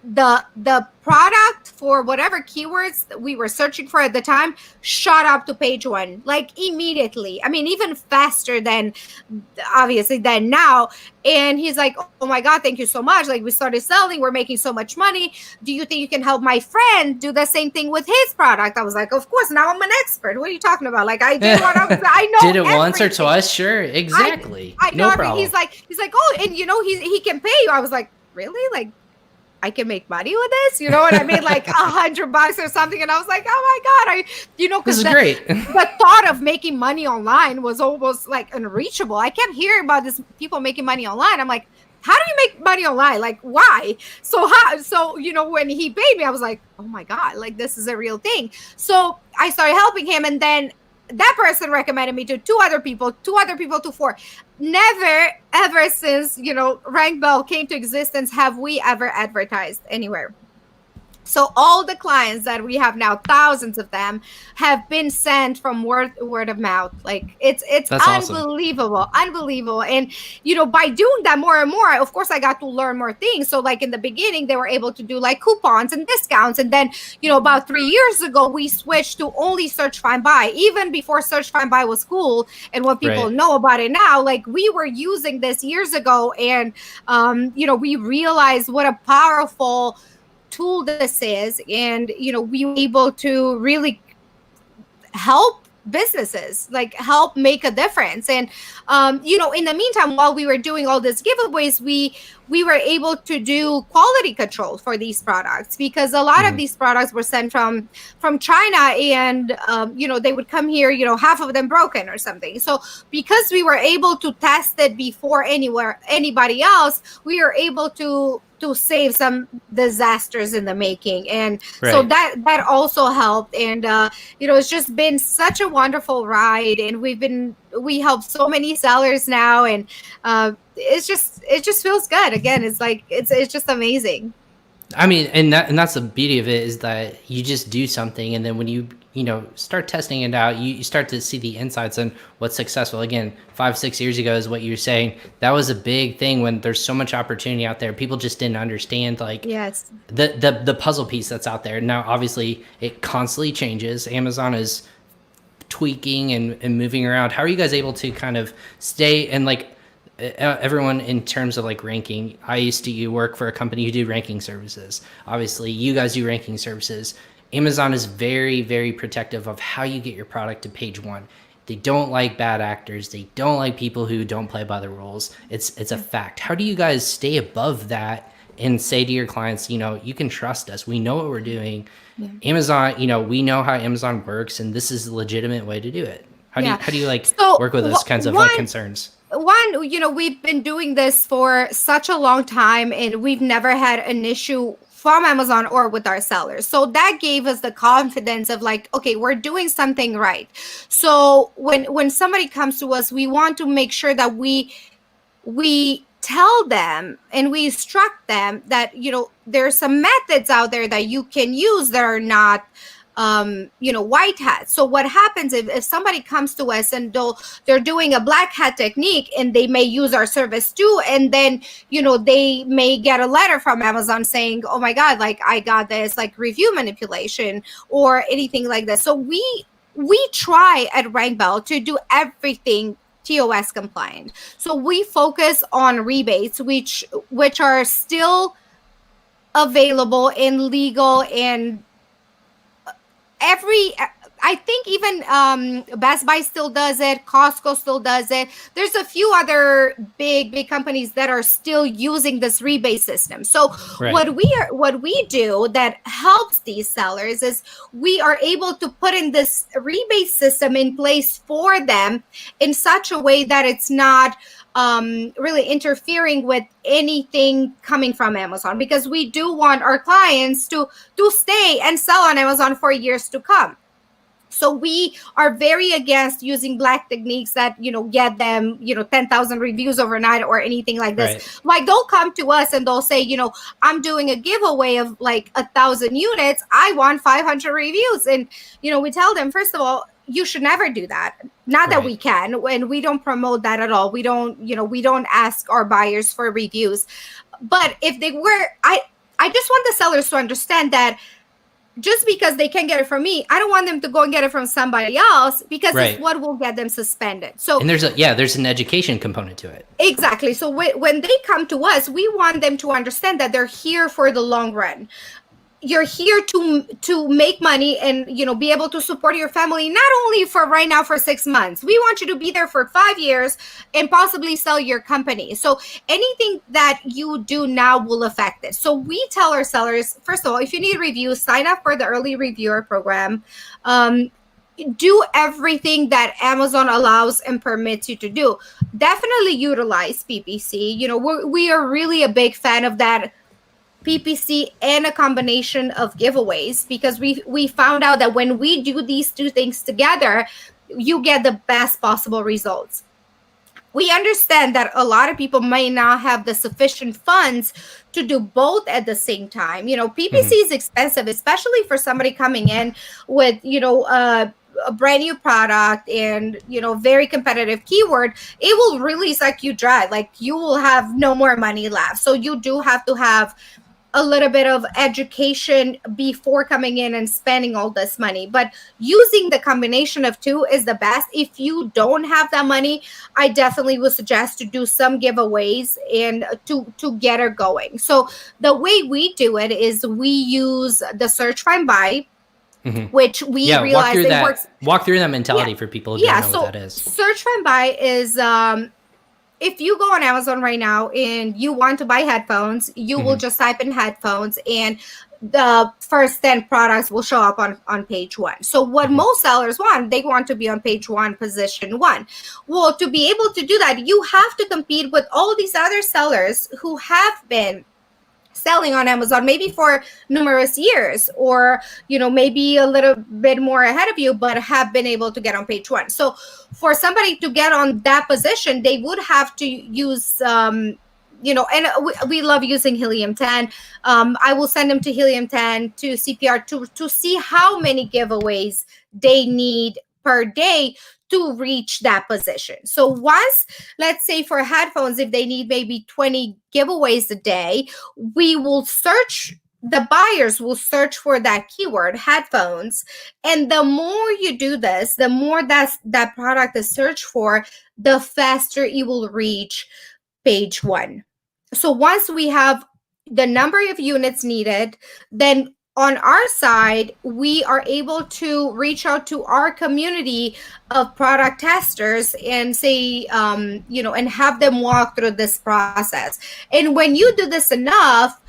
the product for whatever keywords that we were searching for at the time shot up to page 1, like immediately. I mean, even faster than obviously than now. And he's like, oh my God, thank you so much. Like, we started selling, we're making so much money. Do you think you can help my friend do the same thing with his product? I was like, of course, now I'm an expert. What are you talking about? Like, I did what I know. Did it once or twice? Sure. Exactly. I know. No problem. He's like, oh, and he can pay you. I was like, really? Like, I can make money with this, you know what I mean? Like $100 or something. And I was like, oh my God, because this is great. The thought of making money online was almost like unreachable. I kept hearing about this people making money online. I'm like, how do you make money online? Like, why? So when he paid me, I was like, oh my God, like this is a real thing. So I started helping him, and then that person recommended me to 2 other people to 4. Never, ever since, RankBell came to existence, have we ever advertised anywhere. So all the clients that we have now, thousands of them, have been sent from word of mouth. Like it's That's unbelievable, awesome. unbelievable. And by doing that more and more, of course, I got to learn more things. So like in the beginning, they were able to do like coupons and discounts, and then about 3 years ago, we switched to only search, find, buy. Even before search, find, buy was cool, and what people know about it now, like we were using this years ago, and we realized what a powerful tool this is, and we were able to really help businesses, like help make a difference. And in the meantime, while we were doing all these giveaways, we were able to do quality control for these products, because a lot of these products were sent from China, and they would come here, half of them broken or something. So because we were able to test it before anybody else, we were able to save some disasters in the making. And so that also helped. And it's just been such a wonderful ride, and we help so many sellers now, and it just feels good. Again, it's like it's just amazing. I mean, and that's the beauty of it, is that you just do something, and then when you start testing it out, you start to see the insights on what's successful. Again, 5-6 years ago is what you're saying. That was a big thing when there's so much opportunity out there. People just didn't understand the puzzle piece that's out there. Now, obviously, it constantly changes. Amazon is tweaking and moving around. How are you guys able to kind of stay and everyone in terms of ranking? I used to work for a company who do ranking services. Obviously, you guys do ranking services. Amazon is very, very protective of how you get your product to page 1. They don't like bad actors. They don't like people who don't play by the rules. It's a fact. How do you guys stay above that and say to your clients, you can trust us. We know what we're doing. Yeah. Amazon, we know how Amazon works, and this is a legitimate way to do it. How do you work with those kinds of concerns? One, we've been doing this for such a long time, and we've never had an issue from Amazon or with our sellers. So that gave us the confidence of okay, we're doing something right. So when somebody comes to us, we want to make sure that we tell them and we instruct them that, there's some methods out there that you can use that are not white hat. So what happens if somebody comes to us and they're doing a black hat technique, and they may use our service too, and then they may get a letter from Amazon saying, oh my God, I got this review manipulation or anything like that. So we try at RankBell to do everything TOS compliant. So we focus on rebates, which are still available and legal, and I think even Best Buy still does it. Costco still does it. There's a few other big companies that are still using this rebate system. So what we do that helps these sellers is we are able to put in this rebate system in place for them in such a way that it's not really interfering with anything coming from Amazon, because we do want our clients to stay and sell on Amazon for years to come. So we are very against using black techniques that, get them, 10,000 reviews overnight or anything like this. Right. Like, they'll come to us and they'll say, I'm doing a giveaway of like 1,000 units. I want 500 reviews. And, we tell them, first of all, you should never do that. Not that we can, and we don't promote that at all. We don't, we don't ask our buyers for reviews. But if they were, I just want the sellers to understand that just because they can get it from me, I don't want them to go and get it from somebody else, because it's what will get them suspended. So, and there's an education component to it. Exactly. So when they come to us, we want them to understand that they're here for the long run. You're here to make money and, be able to support your family, not only for right now for 6 months. We want you to be there for 5 years and possibly sell your company. So anything that you do now will affect it. So we tell our sellers, first of all, if you need reviews, sign up for the early reviewer program. Do everything that Amazon allows and permits you to do. Definitely utilize PPC. We are really a big fan of that. PPC and a combination of giveaways, because we found out that when we do these two things together, you get the best possible results. We understand that a lot of people may not have the sufficient funds to do both at the same time. PPC is expensive, especially for somebody coming in with, a brand new product and, very competitive keyword. It will really suck you dry. Like, you will have no more money left. So you do have to have a little bit of education before coming in and spending all this money. But using the combination of two is the best. If you don't have that money, I definitely would suggest to do some giveaways and to get her going. So the way we do it is we use the search, find, buy, which we realize it works. Walk through that mentality for people who don't know what that is. Search, find, buy is if you go on Amazon right now and you want to buy headphones, you will just type in headphones and the first 10 products will show up on page 1. So what most sellers want, they want to be on page 1, position 1. Well, to be able to do that, you have to compete with all these other sellers who have been selling on Amazon maybe for numerous years, or maybe a little bit more ahead of you, but have been able to get on page 1. So for somebody to get on that position, they would have to use and we love using Helium 10. I will send them to Helium 10 to CPR to see how many giveaways they need per day to reach that position. So once, let's say for headphones, if they need maybe 20 giveaways a day, the buyers will search for that keyword, headphones. And the more you do this, the more that product is searched for, the faster it will reach page 1. So once we have the number of units needed, then on our side, we are able to reach out to our community of product testers and say, and have them walk through this process. And when you do this enough,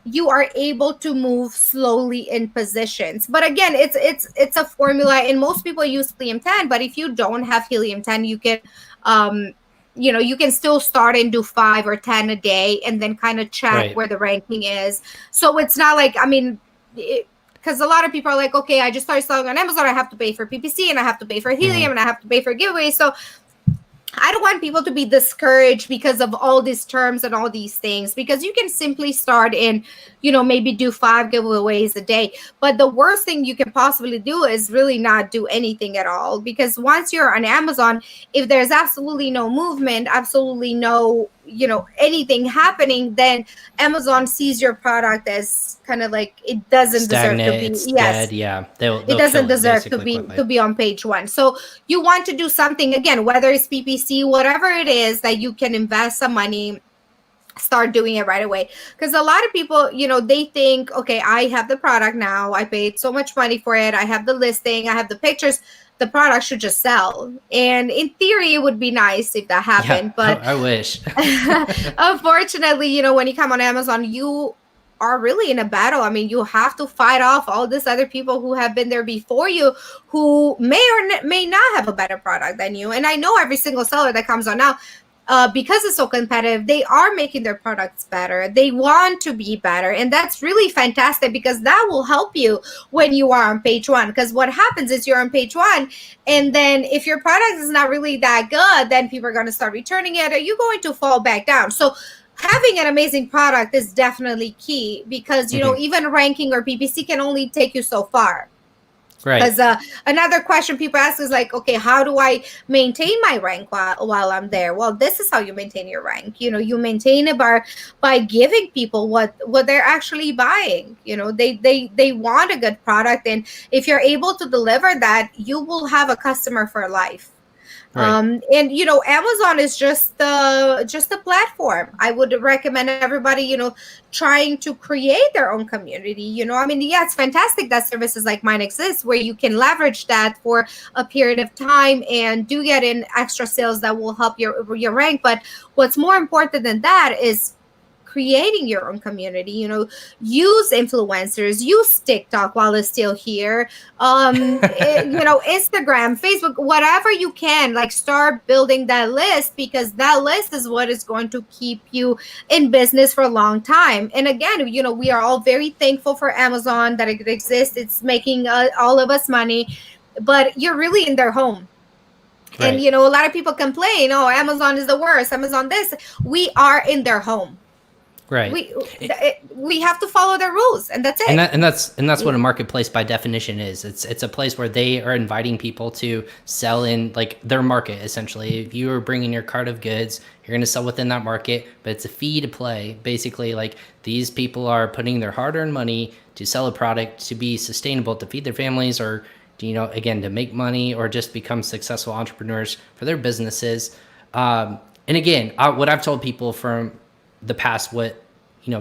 you are able to move slowly in positions. But again, it's a formula, and most people use Helium 10. But if you don't have Helium 10, you can, you can still start and do 5 or 10 a day, and then kind of check where the ranking is. So it's not like, because a lot of people are like, okay, I just started selling on Amazon, I have to pay for PPC and I have to pay for Helium and I have to pay for giveaways. So I don't want people to be discouraged because of all these terms and all these things, because you can simply start and, maybe do 5 giveaways a day. But the worst thing you can possibly do is really not do anything at all, because once you're on Amazon, if there's absolutely no movement, absolutely no, anything happening, then Amazon sees your product as kind of like it doesn't deserve to Stagnant, be. it's Yes, dead. Yeah, it they'll doesn't kill it deserve basically quickly. to be on page one. So you want to do something, again, whether it's PPC, whatever it is, that you can invest some money, start doing it right away. Because a lot of people, they think, okay, I have the product now, I paid so much money for it, I have the listing, I have the pictures, the product should just sell. And in theory, it would be nice if that Yeah, happened, but I wish. unfortunately, when you come on Amazon, you are really in a battle. I mean, you have to fight off all these other people who have been there before you, who may or may not have a better product than you. And I know every single seller that comes on now, because it's so competitive, they are making their products better. They want to be better. And that's really fantastic, because that will help you when you are on page one. Because what happens is you're on page one, and then if your product is not really that good, then people are going to start returning it, or you're going to fall back down. So having an amazing product is definitely key, because, even ranking or PPC can only take you so far. Right. Because another question people ask is like, okay, how do I maintain my rank while I'm there? Well, this is how you maintain your rank. You maintain it by giving people what they're actually buying. They want a good product, and if you're able to deliver that, you will have a customer for life. Right. And Amazon is just a platform. I would recommend everybody, trying to create their own community. I mean, yeah, it's fantastic that services like mine exist, where you can leverage that for a period of time and do get in extra sales that will help your rank. But what's more important than that is creating your own community. Use influencers, use TikTok while it's still here, Instagram, Facebook, whatever you can. Like, start building that list, because that list is what is going to keep you in business for a long time. And again, we are all very thankful for Amazon, that it exists. It's making all of us money, but you're really in their home. Right. And a lot of people complain, oh, Amazon is the worst, Amazon this. We are in their home. Right. We have to follow their rules, and that's it. And that's what a marketplace by definition is. It's a place where they are inviting people to sell in, like, their market, essentially. If you are bringing your cart of goods, you're going to sell within that market, but it's a fee to play. Basically, like, these people are putting their hard-earned money to sell a product to be sustainable, to feed their families, or again, to make money, or just become successful entrepreneurs for their businesses. And again, what I've told people from the past, what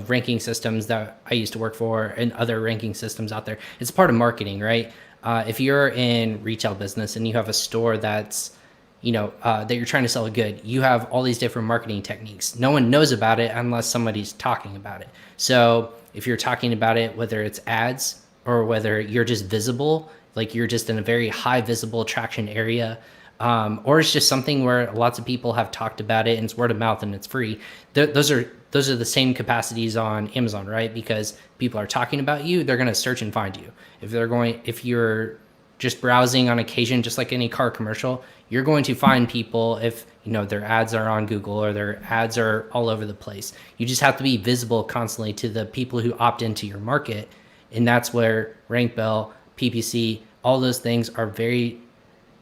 ranking systems that I used to work for and other ranking systems out there, it's part of marketing, right? If you're in retail business and you have a store that's that you're trying to sell a good, you have all these different marketing techniques. No one knows about it unless somebody's talking about it. So if you're talking about it, whether it's ads or whether you're just visible, like you're just in a very high visible attraction area, or it's just something where lots of people have talked about it and it's word of mouth and it's free. Those are the same capacities on Amazon, right? Because people are talking about you, they're going to search and find you. If you're just browsing on occasion, just like any car commercial, you're going to find people if their ads are on Google or their ads are all over the place. You just have to be visible constantly to the people who opt into your market, and that's where RankBell, PPC, all those things are very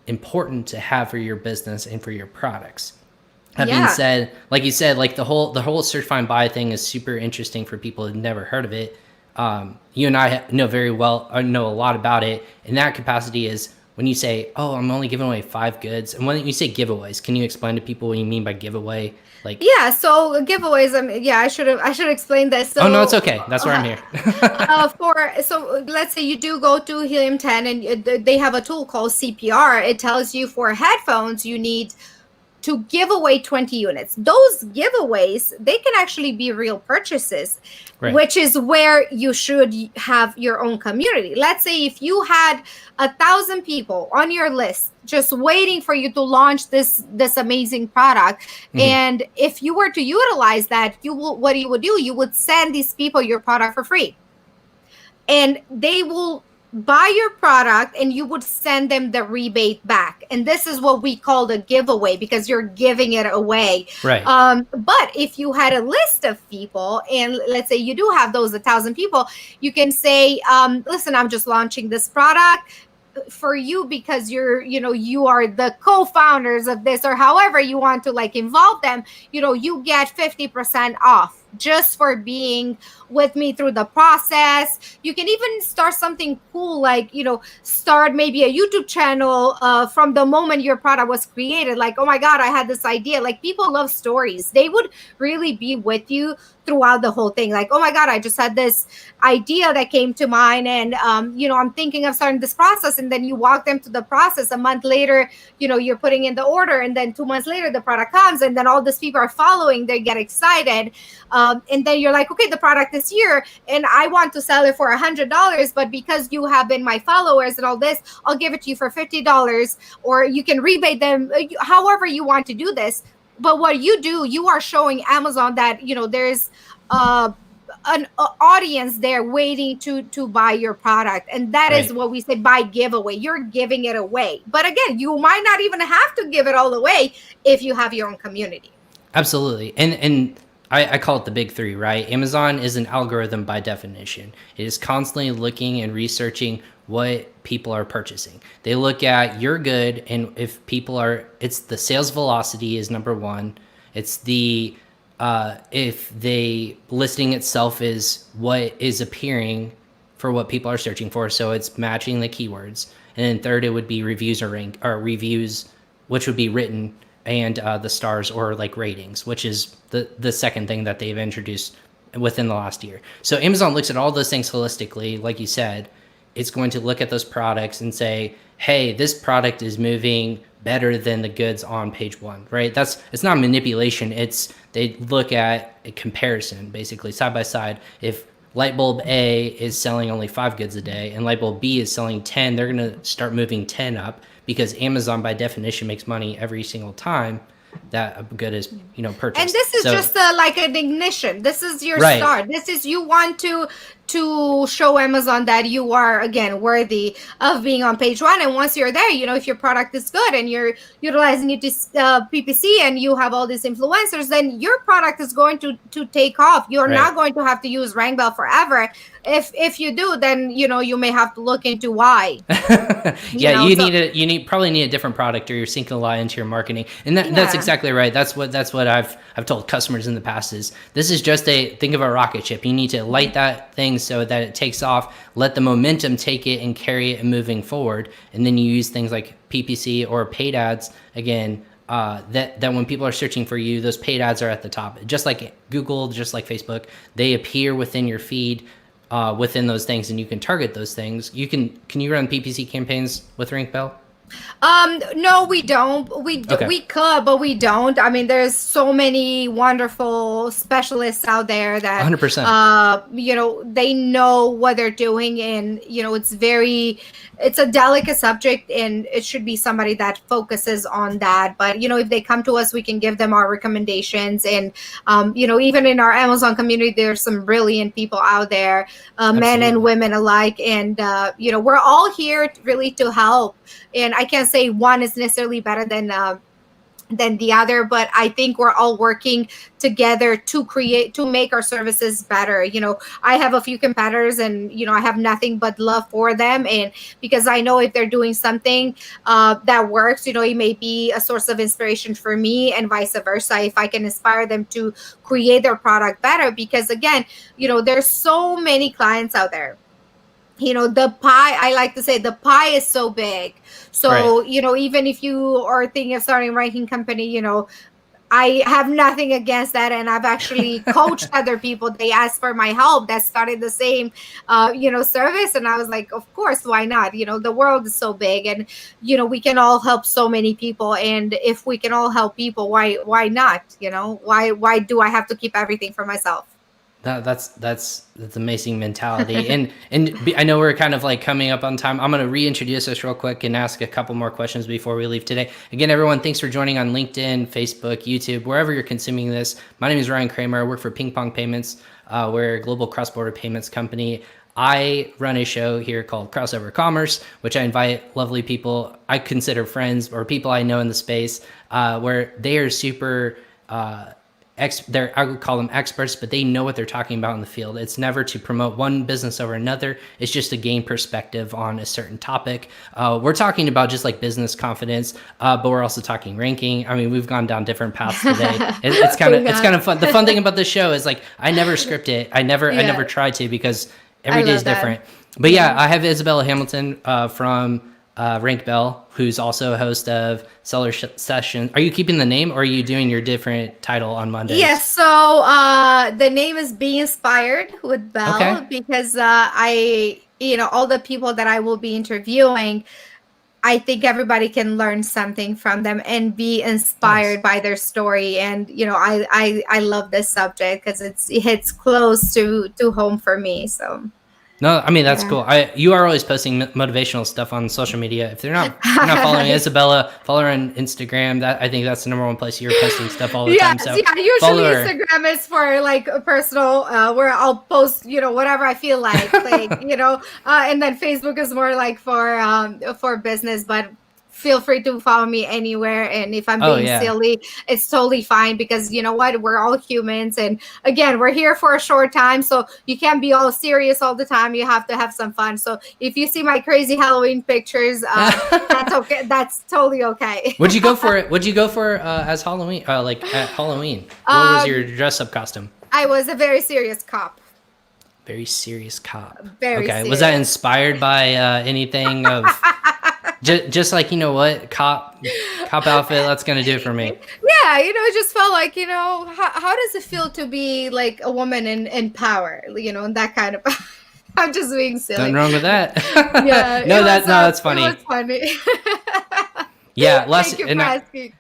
important to have for your business and for your products. That being said, like you said, like the whole search, find, buy thing is super interesting for people who've never heard of it. You and I know a lot about it. In that capacity is when you say, oh, I'm only giving away 5 goods. And when you say giveaways, can you explain to people what you mean by giveaway? Like, yeah, so giveaways. I should explain this. So, oh no, it's okay. That's why I'm here. So let's say you do go to Helium 10 and they have a tool called CPR. It tells you for headphones you need to give away 20 units. Those giveaways, they can actually be real purchases, right, which is where you should have your own community. Let's say if you had 1,000 people on your list just waiting for you to launch this amazing product, and if you were to utilize that, what you would do, you would send these people your product for free, and they will buy your product and you would send them the rebate back. And this is what we call the giveaway, because you're giving it away. Right. But if you had a list of people, and let's say you do have those 1,000 people, you can say, listen, I'm just launching this product. for you, because you are the co-founders of this, or however you want to like involve them, you get 50% off just for being with me through the process. You can even start something cool, like start maybe a YouTube channel from the moment your product was created. Like, oh my god, I had this idea. Like, people love stories. They would really be with you throughout the whole thing. Like, oh my god, I just had this idea that came to mind, and I'm thinking of starting this process. And then you walk them to the process. A month later, you're putting in the order, and then 2 months later the product comes, and then all these people are following. They get excited, and then you're like, okay, the product is here, and I want to sell it for $100, but because you have been my followers and all this, I'll give it to you for $50, or you can rebate them, however you want to do this. But what you do, you are showing Amazon that there's an audience there waiting to buy your product. And that is what we say by giveaway. You're giving it away. But again, you might not even have to give it all away if you have your own community. Absolutely. And I call it the big three, right? Amazon is an algorithm by definition. It is constantly looking and researching what people are purchasing. They look at your good, and if people are, it's the sales velocity is number one. It's the if the listing itself is what is appearing for what people are searching for, so it's matching the keywords. And then third, it would be reviews or reviews, which would be written, and the stars or like ratings, which is the second thing that they've introduced within the last year. So Amazon looks at all those things holistically, like you said. It's going to look at those products and say, hey, this product is moving better than the goods on page one, right? It's not manipulation. They look at a comparison, basically side by side. If light bulb A is selling only 5 goods a day and light bulb B is selling 10, they're going to start moving 10 up, because Amazon by definition makes money every single time that a good is purchased. And this is just like an ignition. This is your start. This is, you want to show Amazon that you are, again, worthy of being on page one. And once you're there, if your product is good and you're utilizing it to PPC, and you have all these influencers, then your product is going to take off. You're not going to have to use RankBell forever. If you do, then you may have to look into why. You probably need a different product, or you're sinking a lot into your marketing. And that's exactly right. That's what I've told customers in the past is, this is just think of a rocket ship. You need to light that thing so that it takes off, let the momentum take it and carry it moving forward. And then you use things like PPC or paid ads, again, that when people are searching for you, those paid ads are at the top. Just like Google, just like Facebook, they appear within your feed, within those things, and you can target those things. Can you run PPC campaigns with Rinkbell? No, we don't. We could, but we don't. I mean, there's so many wonderful specialists out there that 100%. They know what they're doing, and it's a delicate subject, and it should be somebody that focuses on that. But if they come to us, we can give them our recommendations. And even in our Amazon community, there's some brilliant people out there, men and women alike. And we're all here really to help. And I can't say one is necessarily better than the other, but I think we're all working together to make our services better. I have a few competitors, and I have nothing but love for them, and because I know if they're doing something that works, it may be a source of inspiration for me, and vice versa, if I can inspire them to create their product better. Because again, there's so many clients out there. The pie, I like to say, the pie is so big. So, even if you are thinking of starting a ranking company, I have nothing against that. And I've actually coached other people. They asked for my help that started the same, service. And I was like, of course, why not? The world is so big, and, we can all help so many people. And if we can all help people, why not? Why do I have to keep everything for myself? That's amazing mentality. and I know we're kind of like coming up on time. I'm going to reintroduce us real quick and ask a couple more questions before we leave today. Again, everyone, thanks for joining on LinkedIn, Facebook, YouTube, wherever you're consuming this. My name is Ryan Cramer. I work for PingPong Payments. We're a global cross-border payments company. I run a show here called Crossover Commerce, which I invite lovely people I consider friends or people I know in the space, where they are super I would call them experts, but they know what they're talking about in the field. It's never to promote one business over another. It's just to gain perspective on a certain topic. We're talking about just like business confidence, but we're also talking ranking. I mean, we've gone down different paths today. It's kind of fun. The fun thing about this show is like I never script it. I never try to, because every day is different. But yeah, I have Izabela Hamilton from RankBell, who's also a host of Seller Session. Are you keeping the name, or are you doing your different title on Mondays? Yes. So the name is Be Inspired with Bell, because all the people that I will be interviewing, I think everybody can learn something from them and be inspired by their story. And I love this subject because it hits close to home for me. So. No, I mean, that's cool. You are always posting motivational stuff on social media. If they're not following Izabela, follow her on Instagram. I think that's the number one place you're posting stuff all the time. So usually Instagram is for like a personal, where I'll post, whatever I feel like, and then Facebook is more like for business, but feel free to follow me anywhere. And if I'm being silly, it's totally fine, because you know what? We're all humans. And again, we're here for a short time. So you can't be all serious all the time. You have to have some fun. So if you see my crazy Halloween pictures, that's okay. That's totally okay. What'd you go for as Halloween? Like at Halloween? What was your dress up costume? I was a very serious cop. Very serious cop. Very serious. Was that inspired by anything of... Just like, what, cop outfit, that's going to do it for me. Yeah, it just felt like, how does it feel to be like a woman in power, and that kind of, I'm just being silly. Nothing wrong with that. Yeah. That's funny. It was funny. Yeah. Thank you for asking.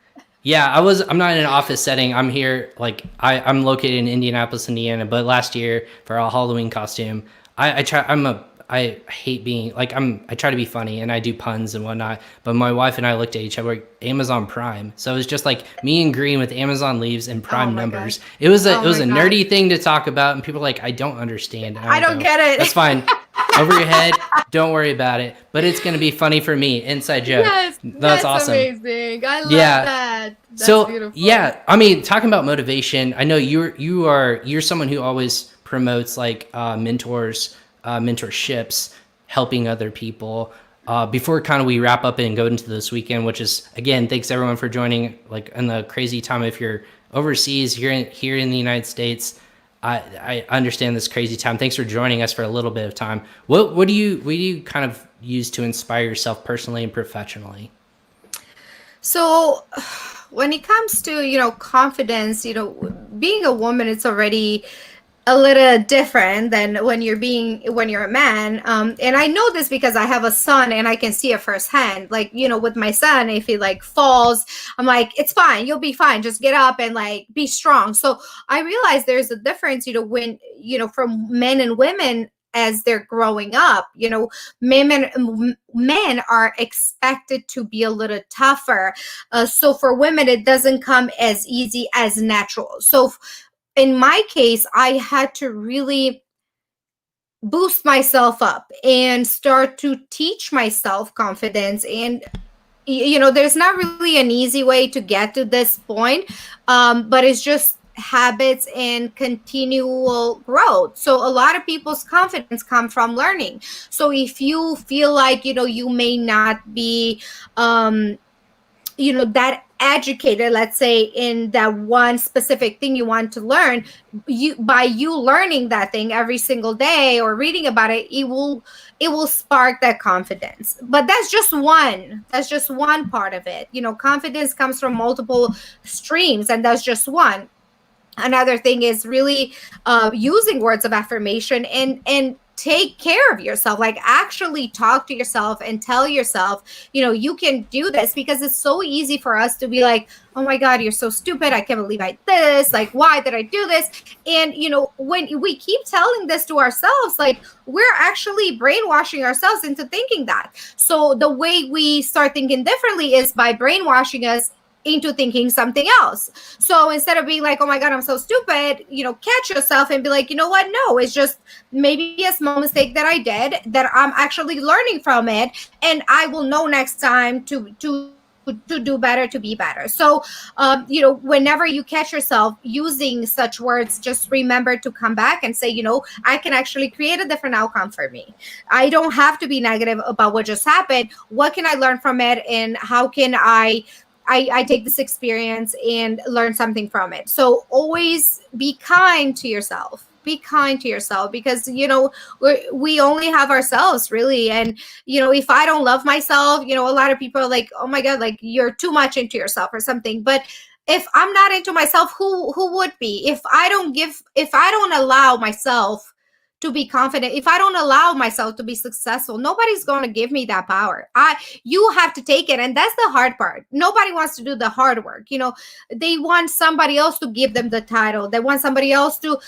Yeah, I'm not in an office setting. I'm here, like, I'm located in Indianapolis, Indiana, but last year for a Halloween costume, I hate being like, I try to be funny and I do puns and whatnot, but my wife and I looked at each other like Amazon Prime. So it was just like me and Green with Amazon leaves and Prime numbers. God. It was a nerdy thing to talk about, and people were like, I don't understand. I don't get it. That's fine. Over your head. Don't worry about it. But it's going to be funny for me. Inside joke. Yes, that's awesome. Amazing. I love that. That's beautiful. Yeah, I mean, talking about motivation, I know you're someone who always promotes like mentorships, helping other people. Before kind of we wrap up and go into this weekend, which is, again, thanks everyone for joining, like in the crazy time. If you're overseas, here in the United States, I understand this crazy time. Thanks for joining us for a little bit of time. What do you kind of use to inspire yourself personally and professionally? So when it comes to, confidence, being a woman, it's already a little different than when you're a man. And I know this because I have a son and I can see it firsthand. Like, with my son, if he like falls, I'm like, it's fine. You'll be fine. Just get up and like be strong. So I realize there's a difference, when, from men and women as they're growing up. Men are expected to be a little tougher. So for women, it doesn't come as easy as natural. So in my case, I had to really boost myself up and start to teach myself confidence. And, there's not really an easy way to get to this point, but it's just habits and continual growth. So a lot of people's confidence come from learning. So if you feel like, you may not be, that educated, let's say, in that one specific thing you want to learn, by you learning that thing every single day or reading about it, it will spark that confidence. But that's just one part of it. Confidence comes from multiple streams, and that's just one. Another thing is really using words of affirmation and take care of yourself, like actually talk to yourself and tell yourself, you can do this, because it's so easy for us to be like, oh my God, you're so stupid. I can't believe I did this. Like, why did I do this? And, when we keep telling this to ourselves, like we're actually brainwashing ourselves into thinking that. So the way we start thinking differently is by brainwashing us into thinking something else. So instead of being like, oh my God, I'm so stupid, catch yourself and be like, you know what? No, it's just maybe a small mistake that I did that I'm actually learning from it. And I will know next time to to do better, to be better. So, whenever you catch yourself using such words, just remember to come back and say, I can actually create a different outcome for me. I don't have to be negative about what just happened. What can I learn from it? And how can I take this experience and learn something from it? So always be kind to yourself. Be kind to yourself, because we only have ourselves, really. And if I don't love myself, a lot of people are like, oh my god, like you're too much into yourself or something. But if I'm not into myself, who would be? If I don't allow myself to be confident, if I don't allow myself to be successful, nobody's going to give me that power. You have to take it. And that's the hard part. Nobody wants to do the hard work. They want somebody else to give them the title. They want somebody else to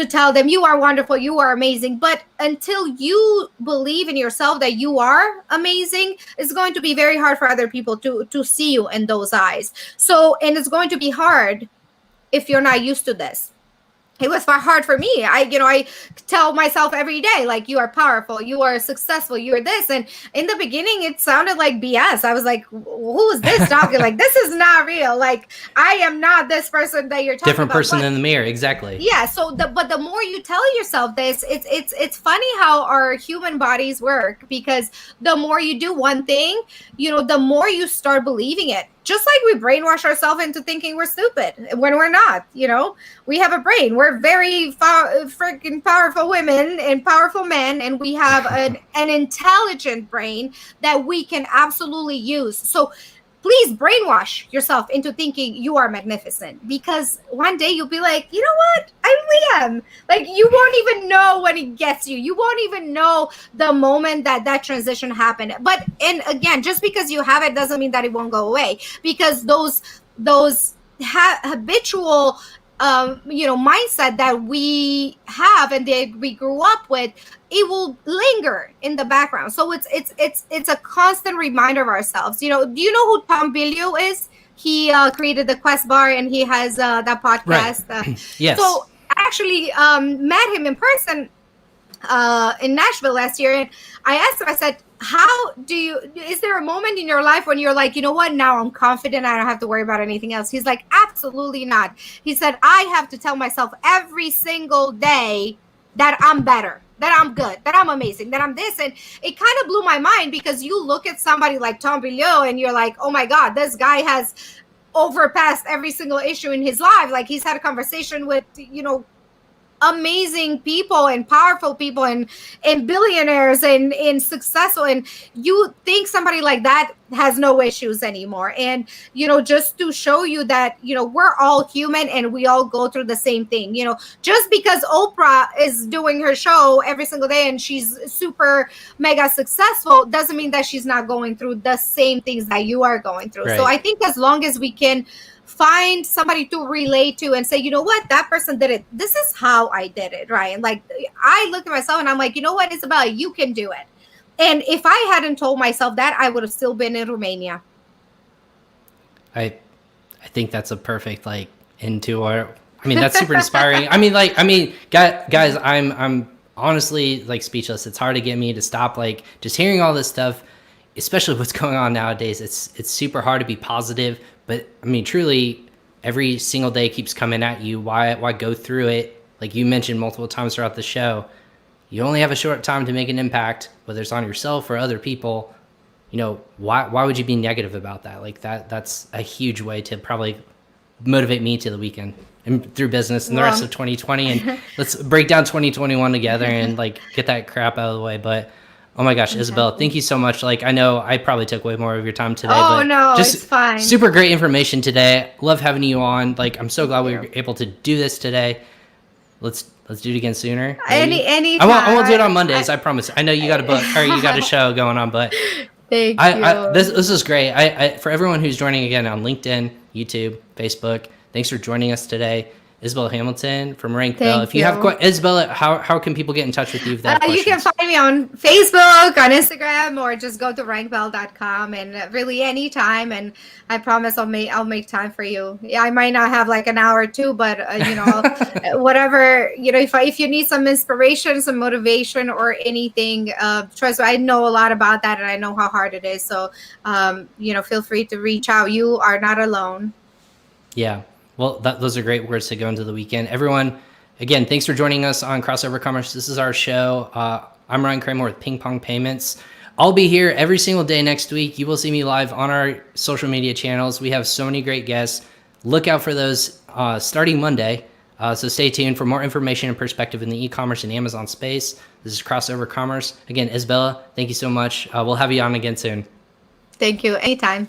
tell them you are wonderful, you are amazing. But until you believe in yourself that you are amazing, it's going to be very hard for other people to see you in those eyes. So, and it's going to be hard if you're not used to this. It was hard for me. I tell myself every day, like, you are powerful, you are successful, you are this. And in the beginning, it sounded like BS. I was like, who is this talking? Like, this is not real. Like, I am not this person that you're talking different about. Person in the mirror. Exactly. Yeah. So but the more you tell yourself this, it's funny how our human bodies work, because the more you do one thing, the more you start believing it. Just like we brainwash ourselves into thinking we're stupid when we're not. We have a brain. We're very freaking powerful women and powerful men, and we have an intelligent brain that we can absolutely use. So please brainwash yourself into thinking you are magnificent, because one day you'll be like, you know what? I really am. Like, you won't even know when it gets you. You won't even know the moment that transition happened. But, and again, just because you have it doesn't mean that it won't go away, because those habitual mindset that we have and that we grew up with, it will linger in the background. So it's a constant reminder of ourselves. Do you know who Tom Bilyeu is? He created the Quest Bar, and he has that podcast. Right. Yes. So I actually met him in person in Nashville last year, and I asked him, I said, is there a moment in your life when you're like, you know what, now I'm confident, I don't have to worry about anything else? He's like, absolutely not. He said, I have to tell myself every single day that I'm better, that I'm good, that I'm amazing, that I'm this. And it kind of blew my mind, because you look at somebody like Tom Bilyeu and you're like, oh my God, this guy has overpassed every single issue in his life. Like, he's had a conversation with, amazing people and powerful people and billionaires and successful, and you think somebody like that has no issues anymore. And just to show you that we're all human and we all go through the same thing. Just because Oprah is doing her show every single day and she's super mega successful doesn't mean that she's not going through the same things that you are going through. Right. So I think as long as we can find somebody to relate to and say, you know what, that person did it, this is how I did it, right? And like, I look at myself and I'm like, you know what, Izabela, you can do it. And if I hadn't told myself that, I would have still been in Romania. I think that's a perfect into our. That's super inspiring. Guys, I'm honestly speechless. It's hard to get me to stop just hearing all this stuff, especially what's going on nowadays. It's super hard to be positive, but truly, every single day keeps coming at you. Why go through it? Like you mentioned multiple times throughout the show, you only have a short time to make an impact, whether it's on yourself or other people. Why would you be negative about that? That's a huge way to probably motivate me to the weekend and through business and the rest of 2020. And let's break down 2021 together and get that crap out of the way. But oh my gosh, Izabela, thank you so much. I know I probably took way more of your time today. Oh, but no, just it's fine. Super great information today. Love having you on. I'm so glad we were able to do this today. Let's do it again sooner. Any I won't do it on Mondays. I promise. I know you got a book or you got a show going on, but thank you. This is great. I for everyone who's joining again on LinkedIn, YouTube, Facebook, thanks for joining us today. Isabella Hamilton from RankBell. Thank If you have you. Isabella, how can people get in touch with you if they have You can questions? find me on Facebook, on Instagram, or just go to rankbell.com, and really anytime. And I promise I'll make time for you. Yeah, I might not have like an hour or two, but whatever, if you need some inspiration, some motivation, or anything, trust me, I know a lot about that, and I know how hard it is. So feel free to reach out. You are not alone. Yeah. Well, those are great words to go into the weekend. Everyone, again, thanks for joining us on Crossover Commerce. This is our show. I'm Ryan Cramer with PingPong Payments. I'll be here every single day next week. You will see me live on our social media channels. We have so many great guests. Look out for those starting Monday. So stay tuned for more information and perspective in the e-commerce and Amazon space. This is Crossover Commerce. Again, Izabela, thank you so much. We'll have you on again soon. Thank you. Anytime.